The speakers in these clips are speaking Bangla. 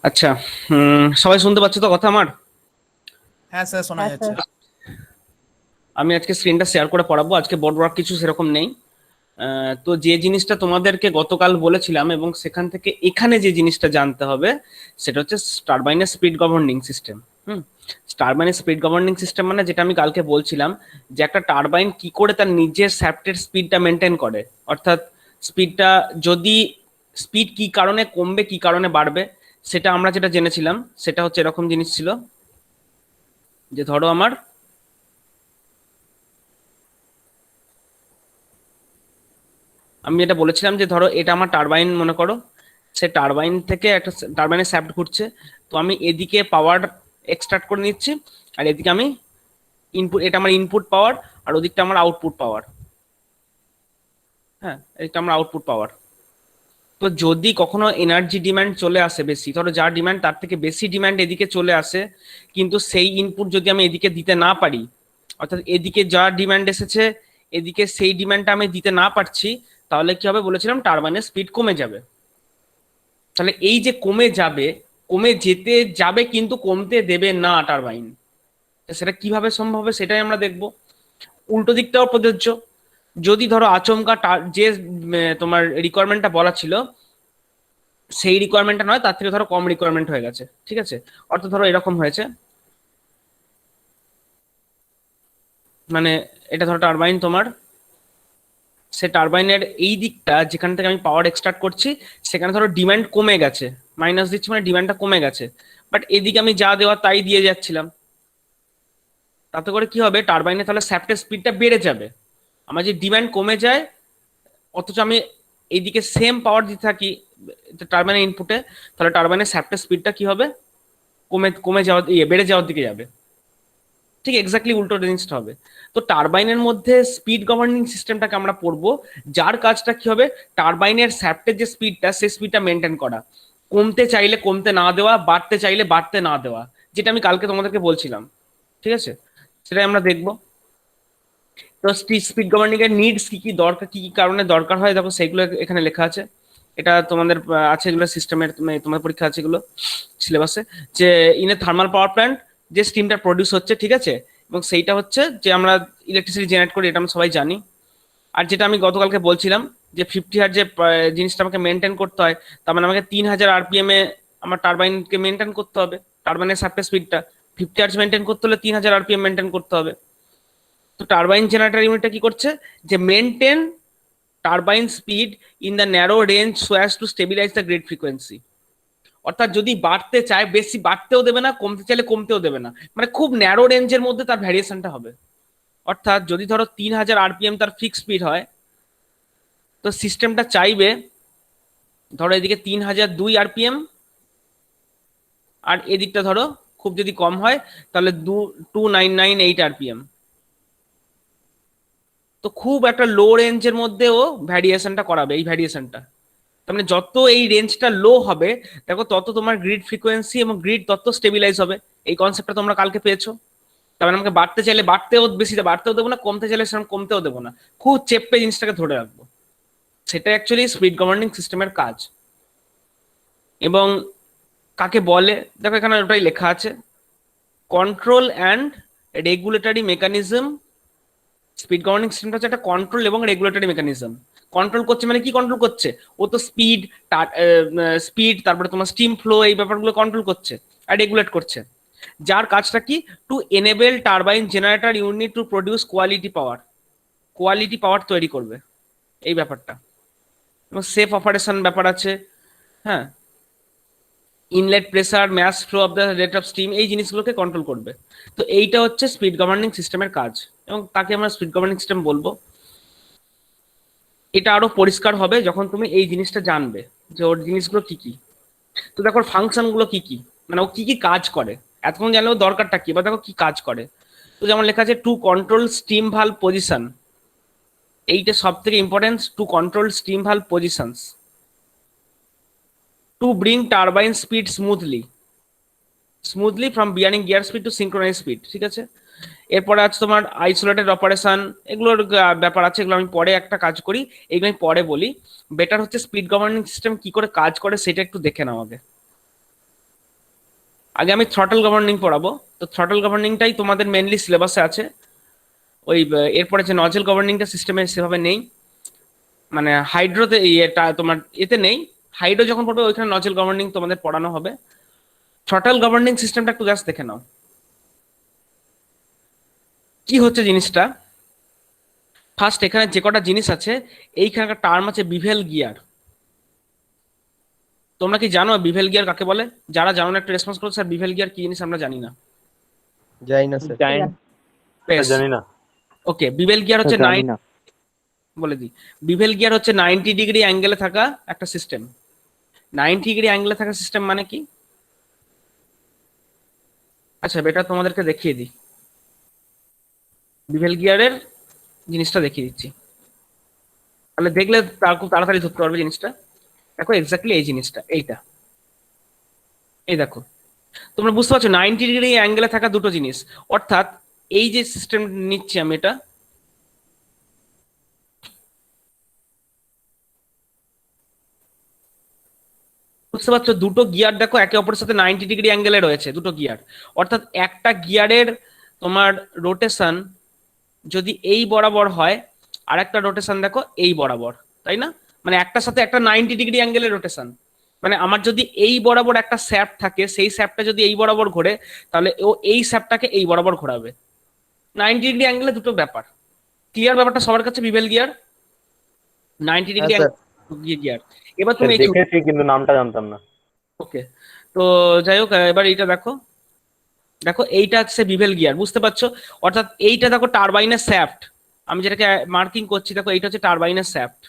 আচ্ছা। সবাই শুনতে পাচ্ছে তো কথা আমার? হ্যাঁ স্যার, শোনা হ্যাঁ যাচ্ছে। স্যার। আমি আজকে স্ক্রিনটা শেয়ার করে পড়াবো। আজকে বোর্ড ওয়ার্ক কিছু সেরকম নেই। তো যে জিনিসটা তোমাদেরকে গতকাল বলেছিলাম এবং সেখান থেকে এখানে যে জিনিসটা জানতে হবে সেটা হচ্ছে টারবাইনের স্পিড গভর্নিং সিস্টেম। হুম। টারবাইনের স্পিড গভর্নিং সিস্টেম মানে যেটা আমি কালকে বলছিলাম, যে একটা টারবাইন কি করে তার নিজের শ্যাফটের স্পিডটা মেনটেন করে। অর্থাৎ স্পিডটা যদি স্পিড কি কারণে কমবে কি কারণে বাড়বে, সেটা আমরা যেটা জেনেছিলাম সেটা হচ্ছে এরকম জিনিস ছিল, যে ধরো আমি এটা বলেছিলাম যে ধরো এটা আমার টারবাইন মনে করো, সে টারবাইন থেকে একটা টারবাইনের শ্যাফট ঘুরছে। তো আমি এদিকে পাওয়ার এক্সট্রাক্ট করে নিচ্ছি, আর এদিকে আমি ইনপুট, এটা আমার ইনপুট পাওয়ার, আর ওদিকটা আমার আউটপুট পাওয়ার। হ্যাঁ, এটা আমার আউটপুট পাওয়ার। তো যদি কখনো এনার্জি ডিমান্ড চলে আসে বেশি, ধরো যার ডিমান্ড তার থেকে বেশি ডিমান্ড এদিকে চলে আসে, কিন্তু সেই ইনপুট যদি আমি এদিকে দিতে না পারি, অর্থাৎ এদিকে যা ডিমান্ড এসেছে এদিকে সেই ডিমান্ডটা আমি দিতে না পারছি, তাহলে কি হবে বলেছিলাম, টারবাইনের স্পিড কমে যাবে। তাহলে এই যে কমে যাবে, কমে যেতে যাবে কিন্তু কমতে দেবে না টারবাইন, সেটা কিভাবে সম্ভব হবে সেটাই আমরা দেখব। উল্টো দিকটাও প্রযোজ্য। যদি ধরো আচমকা যে তোমার রিকোয়ারমেন্টটা বলা ছিল সেই রিকোয়ারমেন্টটা নয়, তার থেকে ধরো কম রিকোয়ারমেন্ট হয়ে গেছে, ঠিক আছে। অর্থাৎ ধরো এরকম হয়েছে, মানে এটা ধরো টারবাইন তোমার, সে টারবাইনের এই দিকটা যেখান থেকে আমি পাওয়ার এক্সট্রাক্ট করছি সেখানে ধরো ডিমান্ড কমে গেছে, মাইনাস দিচ্ছি মানে ডিমান্ডটা কমে গেছে, বাট এদিকে আমি যা দেওয়া তাই দিয়ে যাচ্ছিলাম। তাতে করে কি হবে, টারবাইনে তাহলে শ্যাফটের স্পিডটা বেড়ে যাবে। আমার যে ডিমান্ড কমে যায় অথচ আমি এইদিকে সেম পাওয়ার দিতে থাকি টারবাইনের ইনপুটে, তাহলে টারবাইনের শ্যাফটের স্পিডটা কি হবে, কমে কমে যাওয়ার বেড়ে যাওয়ার দিকে যাবে। ঠিক এক্স্যাক্টলি উল্টো জিনিসটা হবে। তো টারবাইনের মধ্যে স্পিড গভর্নিং সিস্টেমটাকে আমরা পড়বো, যার কাজটা কি হবে, টারবাইনের শ্যাফটের যে স্পিডটা সেই স্পিডটা মেনটেন করা, কমতে চাইলে কমতে না দেওয়া, বাড়তে চাইলে বাড়তে না দেওয়া, যেটা আমি কালকে তোমাদেরকে বলছিলাম। ঠিক আছে, সেটাই আমরা দেখবো। তো স্পিড গভর্নিং এর নিডস কি কি দরকার, কি কি কারণে দরকার হয়, দেখো সেগুলো এখানে লেখা আছে। এটা তোমাদের আছে, এগুলো সিস্টেমের তোমাদের পরীক্ষা আছে এগুলো সিলেবাসে, যে in a thermal power plant যে স্টিমটা প্রডিউস হচ্ছে, ঠিক আছে, এবং সেইটা হচ্ছে যে আমরা ইলেকট্রিসিটি জেনারেট করি, এটা আমরা সবাই জানি। আর যেটা আমি গতকালকে বলছিলাম যে 50 হার্জ যে জিনিসটা আমাকে মেনটেন করতে হয়, তার মানে আমাকে 3000 আরপিএম এ আমার টারবাইনকে মেনটেন করতে হবে। টারবাইনের সাপ্লাই স্পিডটা 50 হার্জ মেনটেন করতে হলে 3000 আরপিএম মেনটেন করতে হবে। তো টারবাইন জেনারেটর ইউনিটটা কি করছে, যে maintain turbine speed in the narrow range so as to stabilize the grid frequency. অর্থাৎ যদি বাড়তে চায় বেশি বাড়তেও দেবে না, কমতে চাইলে কমতেও দেবে না, মানে খুব ন্যারো রেঞ্জের মধ্যে তার ভ্যারিয়েশনটা হবে। অর্থাৎ যদি ধরো 3000 আরপিএম তার ফিক্স স্পিড হয়, তো সিস্টেমটা চাইবে ধরো এদিকে 3002 আরপিএম, আর এদিকটা ধরো খুব যদি কম হয় তাহলে 2998 আরপিএম। তো খুব একটা লো রেঞ্জের মধ্যেও ভ্যারিয়েশনটা করাবে, এই ভ্যারিয়েশনটা। তার মানে যত এই রেঞ্জটা লো হবে, দেখো তত তোমার গ্রিড ফ্রিকোয়েন্সি এবং গ্রিড তত স্টেবিলাইজ হবে। এই কনসেপ্টটা তোমরা কালকে পেয়েছো। তার মানে আমাকে বাড়তে চাইলে বাড়তেও বেশি বাড়তেও দেবো না, কমতে চাইলে সেরকম কমতেও দেবো না, খুব চেপে জিনিসটাকে ধরে রাখবো। সেটা অ্যাকচুয়ালি স্পিড গভর্নিং সিস্টেমের কাজ। এবং কাকে বলে, দেখো এখানে ওটাই লেখা আছে, control and regulatory mechanism. Speed governing সিস্টেমটা হচ্ছে একটা কন্ট্রোল এবং রেগুলেটরি মেকানিজম। কন্ট্রোল করছে মানে কি কন্ট্রোল করছে, ও তো স্পিড, স্পিড তারপরে তোমার স্টিম ফ্লো এই ব্যাপারগুলো কন্ট্রোল করছে, আর রেগুলেট করছে। যার কাজটা কি, to enable turbine generator unit to produce quality power, quality power তৈরি করবে এই ব্যাপারটা। এবং সেফ অপারেশন ব্যাপার আছে। হ্যাঁ, inlet pressure, mass flow of the rate of steam, এই জিনিসগুলোকে কন্ট্রোল করবে। তো এইটা হচ্ছে স্পিড গভর্নিং সিস্টেমের কাজ, এবং তাকে আমরা স্পিড গভর্নিং সিস্টেম বলবো। এটা আরো পরিষ্কার হবে যখন তুমি এই জিনিসটা জানবে যে ওর জিনিসগুলো কি কি। তো দেখো ফাংশন গুলো কি কি, মানে ও কি কি কাজ করে, এতক্ষণ জানলেও দরকারটা কি, বা দেখো কি কাজ করে। তো যেমন লেখা আছে to control steam valve position, এইটা সব থেকে important, to control steam valve positions, to bring turbine speed smoothly from bearing gear speed to synchronize speed, ঠিক আছে। এরপরে আছে তোমার আইসোলেটেড অপারেশন, এগুলোর ব্যাপার আছে, এগুলো আমি পরে একটা কাজ করি, এগুলো আমি পরে বলি। বেটার হচ্ছে স্পিড গভর্নিং সিস্টেম কি করে কাজ করে সেটা একটু দেখে নাও আগে। আগে আমি থ্রটল গভর্নিং পড়াবো। তো থ্রটল গভর্নিংটাই তোমাদের মেনলি সিলেবাসে আছে। ওই এরপরে যে নজেল গভর্নিংটা সিস্টেমে সেভাবে নেই, মানে হাইড্রোতে এটা তোমার এতে নেই। হাইড্রো যখন পড়বে ওইখানে নজেল গভর্নিং তোমাদের পড়ানো হবে। থ্রটল গভর্নিং সিস্টেমটা একটু জাস্ট দেখে নাও কি হচ্ছে জিনিসটা। ফার্স্ট এখানে যে কটা জিনিস আছে, এইখানে একটা টার্ম আছে বিভেল গিয়ার। তোমরা কি জানো বিভেল গিয়ার কাকে বলে? যারা জানো না একটা রেসপন্স করো, স্যার বিভেল গিয়ার কি জিনিস আমরা জানি না। যাই না স্যার। জানি বেশ, জানি না। ওকে, বিভেল গিয়ার হচ্ছে জানি না। বলে দিই। বিভেল গিয়ার হচ্ছে 90 ডিগ্রি অ্যাঙ্গেলে থাকা একটা সিস্টেম। 90 ডিগ্রি অ্যাঙ্গেলে থাকা সিস্টেম মানে কি? আচ্ছা বেটা তোমাদেরকে দেখিয়ে দিই, বিভেল গিয়ারের জিনিসটা দেখিয়ে দিচ্ছি, তাহলে দেখলে খুব তাড়াতাড়ি ধরতে পারবে জিনিসটা। দেখো এক্স্যাক্টলি এই জিনিসটা, এইটা, এই দেখো, তোমরা বুঝতে পারছো 90 ডিগ্রি অ্যাঙ্গেলে থাকা দুটো জিনিস। অর্থাৎ এই যে সিস্টেম নিচ্ছি আমি, এটা বুঝতে পারছো, দুটো গিয়ার দেখো একে অপরের সাথে 90 ডিগ্রি অ্যাঙ্গেলে রয়েছে দুটো গিয়ার। অর্থাৎ একটা গিয়ারের তোমার রোটেশন যদি এই বরাবর হয়, আর একটা রোটেশন দেখো এই বরাবর, তাই না? মানে একটার সাথে একটা 90 ডিগ্রি অ্যাঙ্গেলের রোটেশন। মানে আমার যদি এই বরাবর একটা স্যাপ থাকে, সেই স্যাপটা যদি এই বরাবর ঘোরে, তাহলে ও এই স্যাপটাকে এই বরাবর ঘোরাবে। 90 ডিগ্রি অ্যাঙ্গেলে দুটো ব্যাপার। ক্লিয়ার ব্যাপারটা সবার কাছে? Bevel gear 90 degree sir. Gear. এবার তুমি দেখেছি কিন্তু নামটা জানতাম না। ওকে, তো যাই হোক, এবার এইটা দেখো, দেখো এইটা হচ্ছে বিভেল গিয়ার, বুঝতে পারছো? অর্থাৎ এইটা দেখো টারবাইনের শ্যাফট, আমি যেটাকে মার্কিং করছি দেখো, এইটা হচ্ছে টারবাইনের শ্যাফট।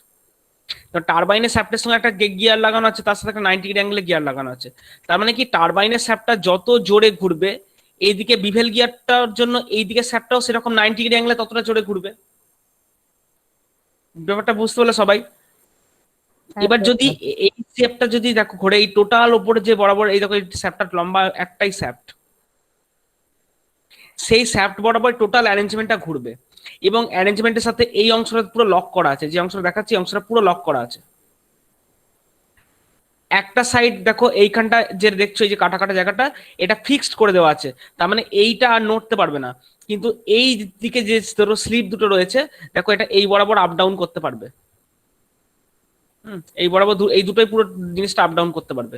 তো টারবাইনের শ্যাফটের সঙ্গে একটা গিয়ার লাগানো আছে, তার সাথে একটা 90 ডিগ্রি অ্যাঙ্গেলে গিয়ার লাগানো আছে। তার মানে কি টারবাইনের শ্যাফটটা যত জোরে ঘুরবে, এইদিকে বিভেল গিয়ারটার জন্য এইদিকে শ্যাফটটাও সেরকম 90 ডিগ্রি অ্যাঙ্গেলে ততটা জোরে ঘুরবে। ব্যাপারটা বুঝতে পারলে সবাই? এবার যদি এই শ্যাফটটা যদি দেখো ঘোরে, এই টোটাল ওপরে যে বরাবর এই দেখো, এই শ্যাফটটা লম্বা একটাই শ্যাফট, সেই শ্যাফট বরাবর টোটাল অ্যারেঞ্জমেন্টটা ঘুরবে। এবং অ্যারেঞ্জমেন্টের সাথে এই অংশটা পুরো লক করা আছে, যে অংশটা দেখাচ্ছি অংশটা পুরো লক করা আছে। একটা সাইড দেখো এইখানটা যে দেখছো, এই যে কাটা কাটা জায়গাটা, এটা ফিক্সড করে দেওয়া আছে, তার মানে এইটা আর নড়তে পারবে না। কিন্তু এই দিকে যে ধরো স্লিপ দুটো রয়েছে, দেখো এটা এই বরাবর আপ ডাউন করতে পারবে। এই বরাবর এই দুটোই পুরো জিনিসটা আপ ডাউন করতে পারবে।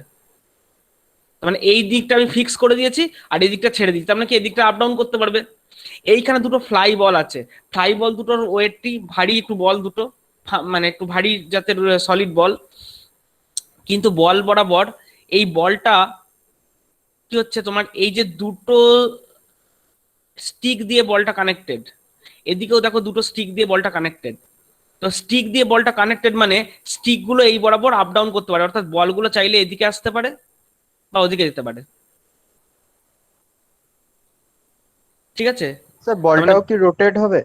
মানে এই দিকটা আমি ফিক্স করে দিয়েছি, আর এই দিকটা ছেড়ে দিচ্ছি, তার মানে কি এই দিকটা আপ ডাউন করতে পারবে। এইখানে দুটো ফ্লাই বল আছে, ফ্লাই বল দুটোর ওয়েটটি ভারী, একটু বল দুটো মানে একটু ভারী জাতের সলিড বল। কিন্তু বল বরাবর এই বলটা কি হচ্ছে, তোমার এই যে দুটো স্টিক দিয়ে বলটা কানেক্টেড, এদিকেও দেখো দুটো স্টিক দিয়ে বলটা কানেক্টেড। তো স্টিক দিয়ে বলটা কানেক্টেড মানে স্টিক গুলো এই বরাবর আপ ডাউন করতে পারে, অর্থাৎ বলগুলো চাইলে এদিকে আসতে পারে বা ওদিকে যেতে পারে। ঠিক আছে? স্যার বলটাও কি রোটেট হবে?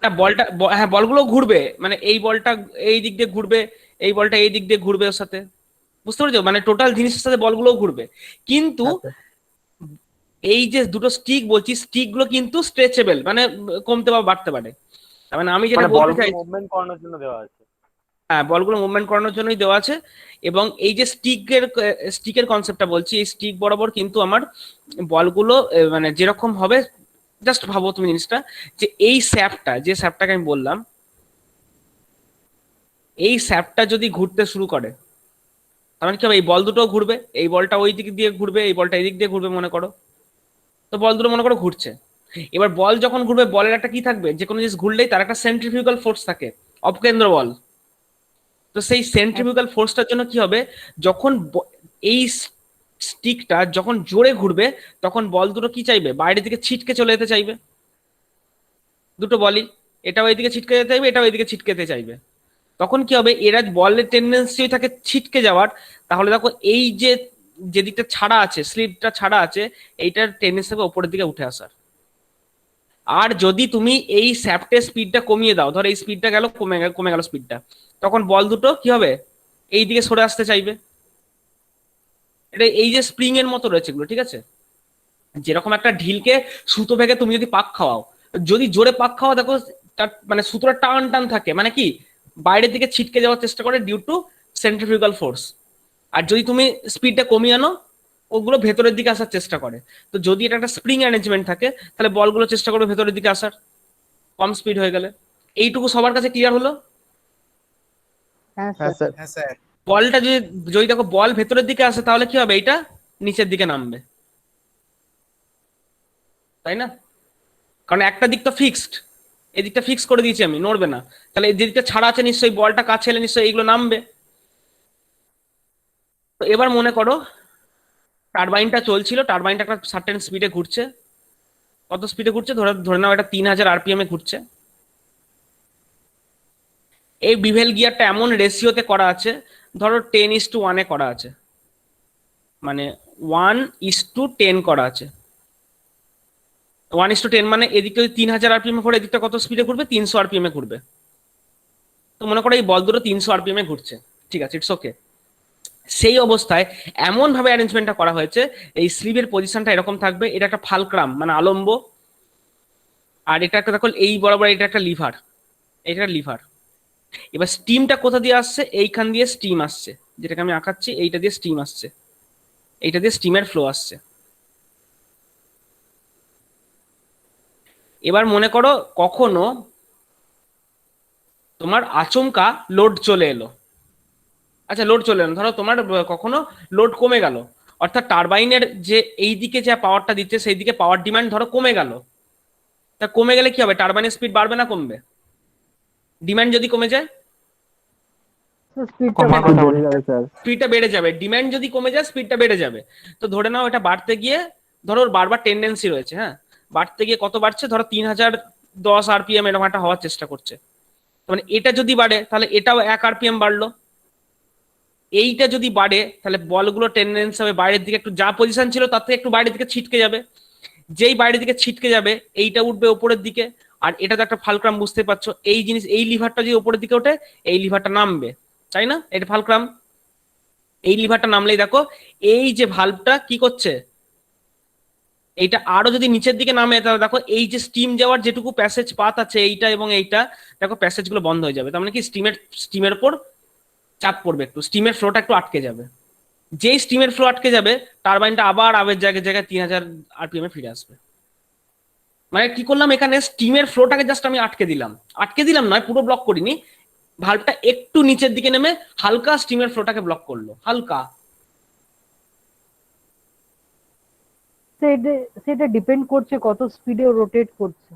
না বলটা, হ্যাঁ বলগুলো ঘুরবে, মানে এই বলটা এই দিক দিয়ে ঘুরবে, এই বলটা এই দিক দিয়ে ঘুরবে ওর সাথে, বুঝতে পারছো? মানে টোটাল জিনিসের সাথে বলগুলোও ঘুরবে। কিন্তু এই যে দুটো স্টিক বলছি, স্টিক গুলো কিন্তু স্ট্রেচেবল, মানে কমতে বা বাড়তে পারে। তার মানে আমি যেটা বলতে চাই, মুভমেন্ট করানোর জন্য দেওয়া আছে। হ্যাঁ বলগুলো মুভমেন্ট করানোর জন্যই দেওয়া আছে। এবং এই যে স্টিকের কনসেপ্টটা বলছি, এই স্টিক বরাবর কিন্তু আমার বলগুলো মানে যেরকম হবে, জাস্ট ভাবো তুমি জিনিসটা, যে এই স্যাপটা, যে স্যাপটাকে আমি বললাম, এই স্যাপটা যদি ঘুরতে শুরু করে, তার মানে কি হবে, এই বল দুটো ঘুরবে, এই বলটা ওই দিক দিয়ে ঘুরবে, এই বলটা এই দিক দিয়ে ঘুরবে মনে করো। তো বল দুটো মনে করো ঘুরছে। এবার বল যখন ঘুরবে, বলের একটা কি থাকবে, যে কোনো জিনিস ঘুরলেই তার একটা সেন্ট্রিফিউগাল ফোর্স থাকে, অপকেন্দ্র বল। তো সেই সেন্ট্রিফিউগাল ফোর্সটার জন্য কি হবে, যখন এই স্টিকটা যখন জোরে ঘুরবে, তখন বল দুটো কি চাইবে, বাইরের দিকে ছিটকে চলে যেতে চাইবে। দুটো বলই, এটাও এইদিকে ছিটকে যেতে চাইবে, এটাও এইদিকে ছিটকে যেতে চাইবে। তখন কি হবে, এরা বলের টেন্ডেন্সি থাকে ছিটকে যাওয়ার, তাহলে দেখো এই যে যে দিকটা ছাড়া আছে, স্লিপটা ছাড়া আছে, এইটার টেন্ডেন্সি থাকে ওপরের দিকে উঠে আসার। আর যদি তুমি এই স্যাপটের স্পিডটা কমিয়ে দাও, ধর এই স্পিডটা গেল, কমে গেল স্পিডটা, তখন বল দুটো কি হবে, এই দিকে সরে আসতে চাইবে। এটা এই যে স্প্রিং এর মতো রয়েছে এগুলো, ঠিক আছে? যেরকম একটা ঢিলকে সুতো ভেঙে তুমি যদি পাক খাওয়াও, যদি জোরে পাক খাওয়া, দেখো তার মানে সুতোটা টান টান থাকে, মানে কি বাইরের দিকে ছিটকে যাওয়ার চেষ্টা করে ডিউ টু সেন্ট্রিফিউগাল ফোর্স। আর যদি তুমি স্পিডটা কমিয়ে আনো, ওগুলো ভেতরের দিকে আসার চেষ্টা করে। তো যদি এটা একটা স্প্রিং অ্যারেঞ্জমেন্ট থাকে তাহলে বলগুলো চেষ্টা করবে ভেতরের দিকে আসার, কম স্পিড হয়ে গেলে। এইটুকু সবার কাছে ক্লিয়ার হলো? হ্যাঁ স্যার। হ্যাঁ স্যার। বলটা যদি যদি দেখো বল ভেতরের দিকে আসে তাহলে কি হবে, এইটা নিচের দিকে নামবে, তাই না? কারণ একটা দিক তো ফিক্সড, এদিকটা ফিক্স করে দিয়েছি আমি, নড়বে না। তাহলে এই দিকটা ছাড়া আছে নিশ্চয়ই, বলটা কাছে এলে নিশ্চয়ই এইগুলো নামবে। তো এবার মনে করো টারবাইনটা চলছিল, টারবাইনটা একটা সার্টেন স্পিডে ঘুরছে। কত স্পিডে ঘুরছে, ধরে ধরে নাও এটা 3000 আরপিএম এ ঘুরছে। এই বিভেল গিয়ারটা এমন রেশিওতে করা আছে, ধরো 10:1 এ করা আছে, মানে 1:10 করা আছে। 1:10 মানে এদিকে যদি 3000 আরপিএম এ ঘুরে, এদিকটা কত স্পিডে ঘুরবে, 300 আরপিএম এ ঘুরবে। তো মনে করো এই বল দুটো 300 আরপিএম এ ঘুরছে, ঠিক আছে, ইটস ওকে। সেই অবস্থায় এমন ভাবে অ্যারেঞ্জমেন্টটা করা হয়েছে, এই স্লিভের পজিশনটা এরকম থাকবে, এটা একটা ফালক্রাম মানে আলম্ব, আর এটা একটা দেখো এই বরাবর এটা একটা লিভার, এটা লিভার। এবার স্টিমটা কোথা দিয়ে আসছে, এইখান দিয়ে স্টিম আসছে, যেটাকে আমি আঁকাচ্ছি, এইটা দিয়ে স্টিম আসছে, এইটা দিয়ে স্টিমের ফ্লো আসছে। এবার মনে করো কখনো তোমার আচমকা লোড চলে এলো, আচ্ছা লোড চলে এলো, ধরো তোমার কখনো লোড কমে গেল, অর্থাৎ টারবাইনের যে এই দিকে যে পাওয়ারটা দিচ্ছে সেই দিকে পাওয়ার ডিমান্ড ধরো কমে গেল। তা কমে গেলে কি হবে, টারবাইনের স্পিড বাড়বে না কমবে? ডিমান্ড যদি কমে যায়, স্পিডটা বেড়ে যাবে। ডিমান্ড যদি কমে যায় স্পিডটা বেড়ে যাবে। তো ধরে নাও এটা বাড়তে গিয়ে, ধরো ওর বারবার টেন্ডেন্সি রয়েছে, হ্যাঁ, বাড়তে গিয়ে কত বাড়ছে, ধরো 3010 আরপিএম এরকম একটা হওয়ার চেষ্টা করছে। মানে এটা যদি বাড়ে তাহলে এটাও 1 আরপিএম বাড়লো। এইটা যদি বাড়ে তাহলে বলগুলো টেন্ডেন্সি হবে বাইরের দিকে, একটু যা পজিশন ছিল তার থেকে একটু বাইরের দিকে ছিটকে যাবে। যেই বাইরের দিকে ছিটকে যাবে এইটা উঠবে ওপরের দিকে। আর এটা তো একটা ফালক্রাম, বুঝতে পারছো, এই জিনিস, এই লিভারটা যদি ওপরের দিকে ওঠে এই লিভারটা নামবে, তাই না? এটা ফালক্রাম। এই লিভারটা নামলেই দেখো এই যে ভালভটা কি করছে, এইটা আরো যদি নিচের দিকে নামে তাহলে দেখো এই যে স্টিম যাওয়ার যেটুকু প্যাসেজ পাথ আছে এইটা এবং এইটা, দেখো প্যাসেজ গুলো বন্ধ হয়ে যাবে। তার মানে কি স্টিমের উপর চাপ পড়বে, একটু স্টিমের ফ্লোটা একটু আটকে যাবে। যেই স্টিমের ফ্লো আটকে যাবে টারবাইনটা আবার আগের জায়গায় জায়গায় 3000 আরপিএম এ ফিরে আসবে। মানে কি করলাম, এখানে স্টিমের ফ্লোটাকে জাস্ট আমি আটকে দিলাম, আটকে দিলাম নয়, পুরো ব্লক করিনি, ভালভটা একটু নিচের দিকে নেমে হালকা স্টিমের ফ্লোটাকে ব্লক করলো, হালকা। সেটা ডিপেন্ড করছে কত স্পিডে রোটেট করছে।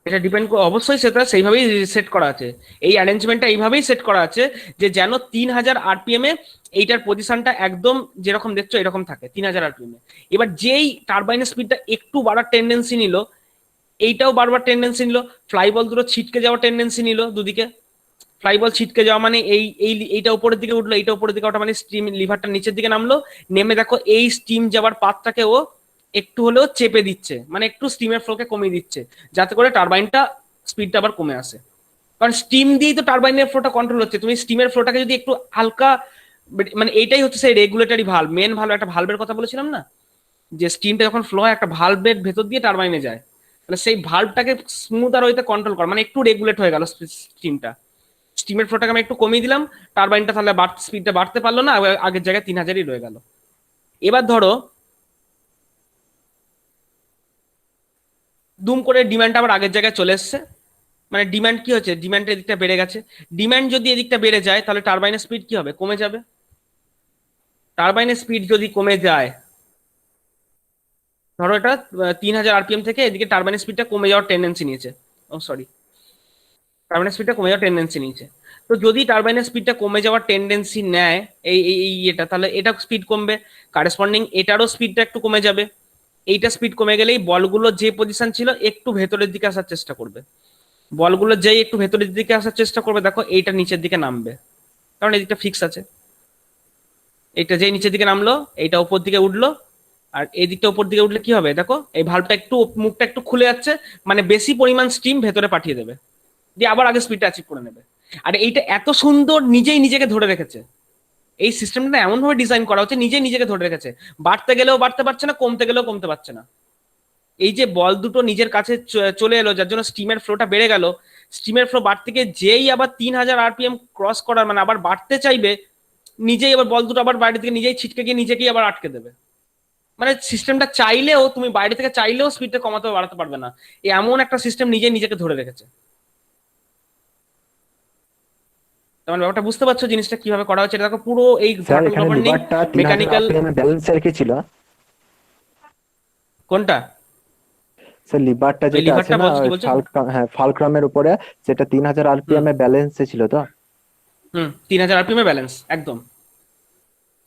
এটা ডিপেন্ড, অবশ্যই সেটা সেইভাবেই সেট করা আছে, এই অ্যারেঞ্জমেন্টটা এইভাবেই সেট করা আছে যে যেন 3000 আরপিএম এ এইটার পজিশনটা একদম যেরকম দেখছো এরকম থাকে 3000 আরপিএম এ। এবার যেই টারবাইনের স্পিডটা একটু বাড়ার টেন্ডেন্সি নিল, এইটাও বারবার টেন্ডেন্সি নিল, ফ্লাইবল দুটো ছিটকে যাওয়ার টেন্ডেন্সি নিল দুদিকে। ফ্লাইবল ছিটকে যাওয়া মানে এইটা উপরের দিকে উঠলো, এইটা উপরের দিকে ওঠা মানে স্টিম লিভারটা নিচের দিকে নামলো, নেমে দেখো এই স্টিম যাওয়ার পাথটাকে ও একটু হলেও চেপে দিচ্ছে, মানে একটু স্টিমের ফ্লোকে কমিয়ে দিচ্ছে, যাতে করে টারবাইনটা স্পিডটা আবার কমে আসে। কারণ স্টিম দিয়েই তো টারবাইনের ফ্লোটা কন্ট্রোল হচ্ছে, তুমি স্টিমের ফ্লোটাকে যদি একটু হালকা, মানে এইটাই হচ্ছে সেই রেগুলেটরি ভালভ, মেন ভালভ, একটা ভালভের কথা বলেছিলাম না, যে স্টিমটা যখন ফ্লো হয় একটা ভালভের ভেতর দিয়ে টারবাইনে যায়, তাহলে সেই ভালভটাকে স্মুথ আর ওইতে কন্ট্রোল করা, মানে একটু রেগুলেট হয়ে গেল স্টিমটা, স্টিমের ফ্লোটাকে আমি একটু কমিয়ে দিলাম, টারবাইনটা তাহলে স্পিডটা বাড়তে পারলো না, আগের জায়গায় 3000ই রয়ে গেল। এবার ধরো দুম করে ডিমান্ড আবার আগের জায়গায় চলে এসছে, মানে ডিমান্ড কি হচ্ছে, ডিমান্ডের এদিকটা বেড়ে গেছে। ডিমান্ড যদি এদিকটা বেড়ে যায় তাহলে টারবাইনের স্পিড কি হবে, কমে যাবে। টারবাইনের স্পিড যদি কমে যায়, ধরো এটা 3000 আরপিএম থেকে এদিকে টারবাইনের স্পিডটা কমে যাওয়ার টেন্ডেন্সি নিয়েছে, ও সরি, টারবাইনের স্পিডটা কমে যাওয়ার টেন্ডেন্সি নিয়েছে। তো যদি টারবাইনের স্পিডটা কমে যাওয়ার টেন্ডেন্সি নেয় এই এটা, তাহলে এটা স্পিড কমবে, কারেসপন্ডিং এটারও স্পিডটা একটু কমে যাবে। এইটা স্পিড কমে গেলেই বলগুলো যে পজিশন ছিল একটু ভেতরের দিকে আসার চেষ্টা করবে, বলগুলো যেই একটু ভেতরের দিকে আসার চেষ্টা করবে দেখো এইটা নিচের দিকে নামবে, কারণ এদিকটা ফিক্স আছে। এইটা যেই নিচের দিকে নামলো এইটা উপর দিকে উঠলো, আর এই দিকটা উপর দিকে উঠলে কি হবে দেখো, এই ভালভটা একটু মুখটা একটু খুলে যাচ্ছে, মানে বেশি পরিমাণ স্টিম ভেতরে পাঠিয়ে দেবে, দিয়ে আবার আগে স্পিডটা অ্যাচিভ করে নেবে। আর এইটা এত সুন্দর নিজেই নিজেকে ধরে রেখেছে, এই সিস্টেমটা এমন ভাবে ডিজাইন করা হচ্ছে নিজেই নিজেকে ধরে রেখেছে, বাড়তে গেলেও বাড়তে পারছে না, কমতে গেলেও কমতে পারছে না। এই যে বল দুটো নিজের কাছে চলে এলো যার জন্য স্টিমের ফ্লোটা বেড়ে গেল, স্টিমের ফ্লো বাড়তে গিয়ে যেই আবার 3000 আরপিএম ক্রস করার মানে আবার বাড়তে চাইবে, নিজেই আবার বল দুটো আবার বাইরে থেকে নিজেই ছিটকে গিয়ে নিজেকেই আবার আটকে দেবে। মানে সিস্টেমটা চাইলেও তুমি বাইরে থেকে চাইলেও স্পিডটা কমাতে বাড়াতে পারবে না, এমন একটা সিস্টেম নিজে নিজেকে ধরে রেখেছে। তোমার ব্যাপারটা বুঝতে পারছো জিনিসটা কিভাবে করা হচ্ছে? এটা দেখো পুরো এই স্যার থ্রটল এখানে গভর্নিং লিভারটা 3000 মেকানিক্যাল। আরপিএম এ ব্যালেন্সে রেখেছিল। কোনটা? স্যার লিভারটা ওই যেটা আছে লিভারটা না বলছো কি ওই বলছো? হ্যাঁ ফালক্রামের উপরে, সেটা 3000 আরপিএম এ ব্যালেন্সে ছিল তো। 3000 আরপিএম এ ব্যালেন্স, একদম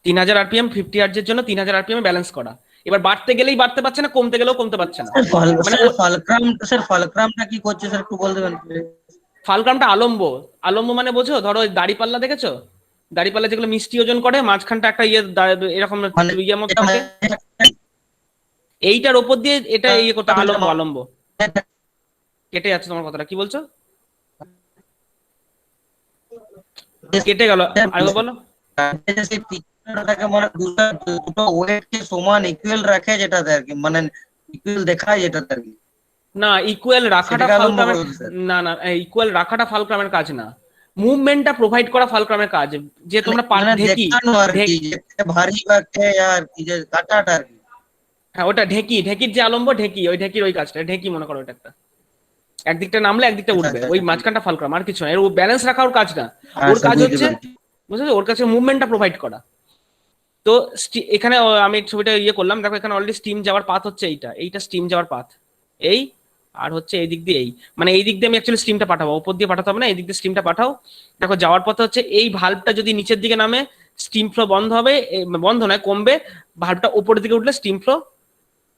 3000 আরপিএম 50 হার্টজের জন্য 3000 আরপিএম এ ব্যালেন্স করা। এবার বাড়তে গেলেই বাড়তে পারছে না, কমতে গেলেও কমতে পারছে না। মানে স্যার ফালক্রামটা কি করছে স্যার একটু বলতে পারেন please? ফালক্রামটা আলম্ব। আলম্ব মানে বোঝো, ধরো ওই দাড়িপাল্লা দেখেছো? দাড়িপাল্লা যেগুলো মিষ্টি ওজন করে, মাঝখানটা একটা ইয়ে এরকম মানে ইয়ের মতো এটা থাকে, এইটার ওপর দিয়ে এটা ইয়ে করতে আলম্ব। আলম্ব কেটে যাচ্ছে তোমার কথাটা, কি বলছো? কেটে গেল, আরেকবার বলো। সেই পিকচারটাকে মানে দুটো ওয়েট কে সমান ইকুয়াল রাখে যেটাতে আর কি, মানে ইকুয়াল দেখায় যেটাতে আর কি, না, ইকুয়াল রাখাটা সেটাকে আলম্ব ফালক্রামের, বলে স্যার। না না, ইকুয়াল রাখাটা ফালক্রামের কাজ না, মুভমেন্টটা প্রোভাইড করা ফালক্রামের কাজ। যে তোমরা মানে ঢেকি, দেখানো আর কি, যে কে ভারী বা কে আর কি, যে কাটাটা আর কি। হ্যাঁ ওটা ঢেকি, ঢেকির যে আলম্ব ঢেকি, ওই ঢেকির ওই কাজটা ঢেকি মনে করো, ওটা একটা একদিকটা নামলে একদিকটা আচ্ছা, উঠবে, আচ্ছা, ওই আচ্ছা, মাঝখানটা ফালক্রাম, আর কিছু না। এর ও ব্যালেন্স রাখা ওর কাজ না, হ্যাঁ ওর স্যার কাজ বুঝতে হচ্ছে, পেরেছি। বুঝেছো, ওর কাছে মুভমেন্টটা প্রোভাইড করা। তো এখানে আমি ছবিটা ইয়ে করলাম, দেখো এখানে অলরেডি স্টিম যাওয়ার পাথ হচ্ছে এইটা, এইটা স্টিম যাওয়ার পাথ এই, আর হচ্ছে এই দিক দিয়ে এই, মানে এই দিক দিয়ে আমি অ্যাকচুয়ালি স্টিমটা পাঠাবো, উপর দিয়ে পাঠাতে হবে না, এই দিক দিয়ে স্টিমটা পাঠাও। দেখো যাওয়ার পথে হচ্ছে এই ভালভটা যদি নিচের দিকে নামে স্টিম ফ্লো বন্ধ হবে, বন্ধ নয় কমবে, ভালভটা উপরের দিকে উঠলে স্টিম ফ্লো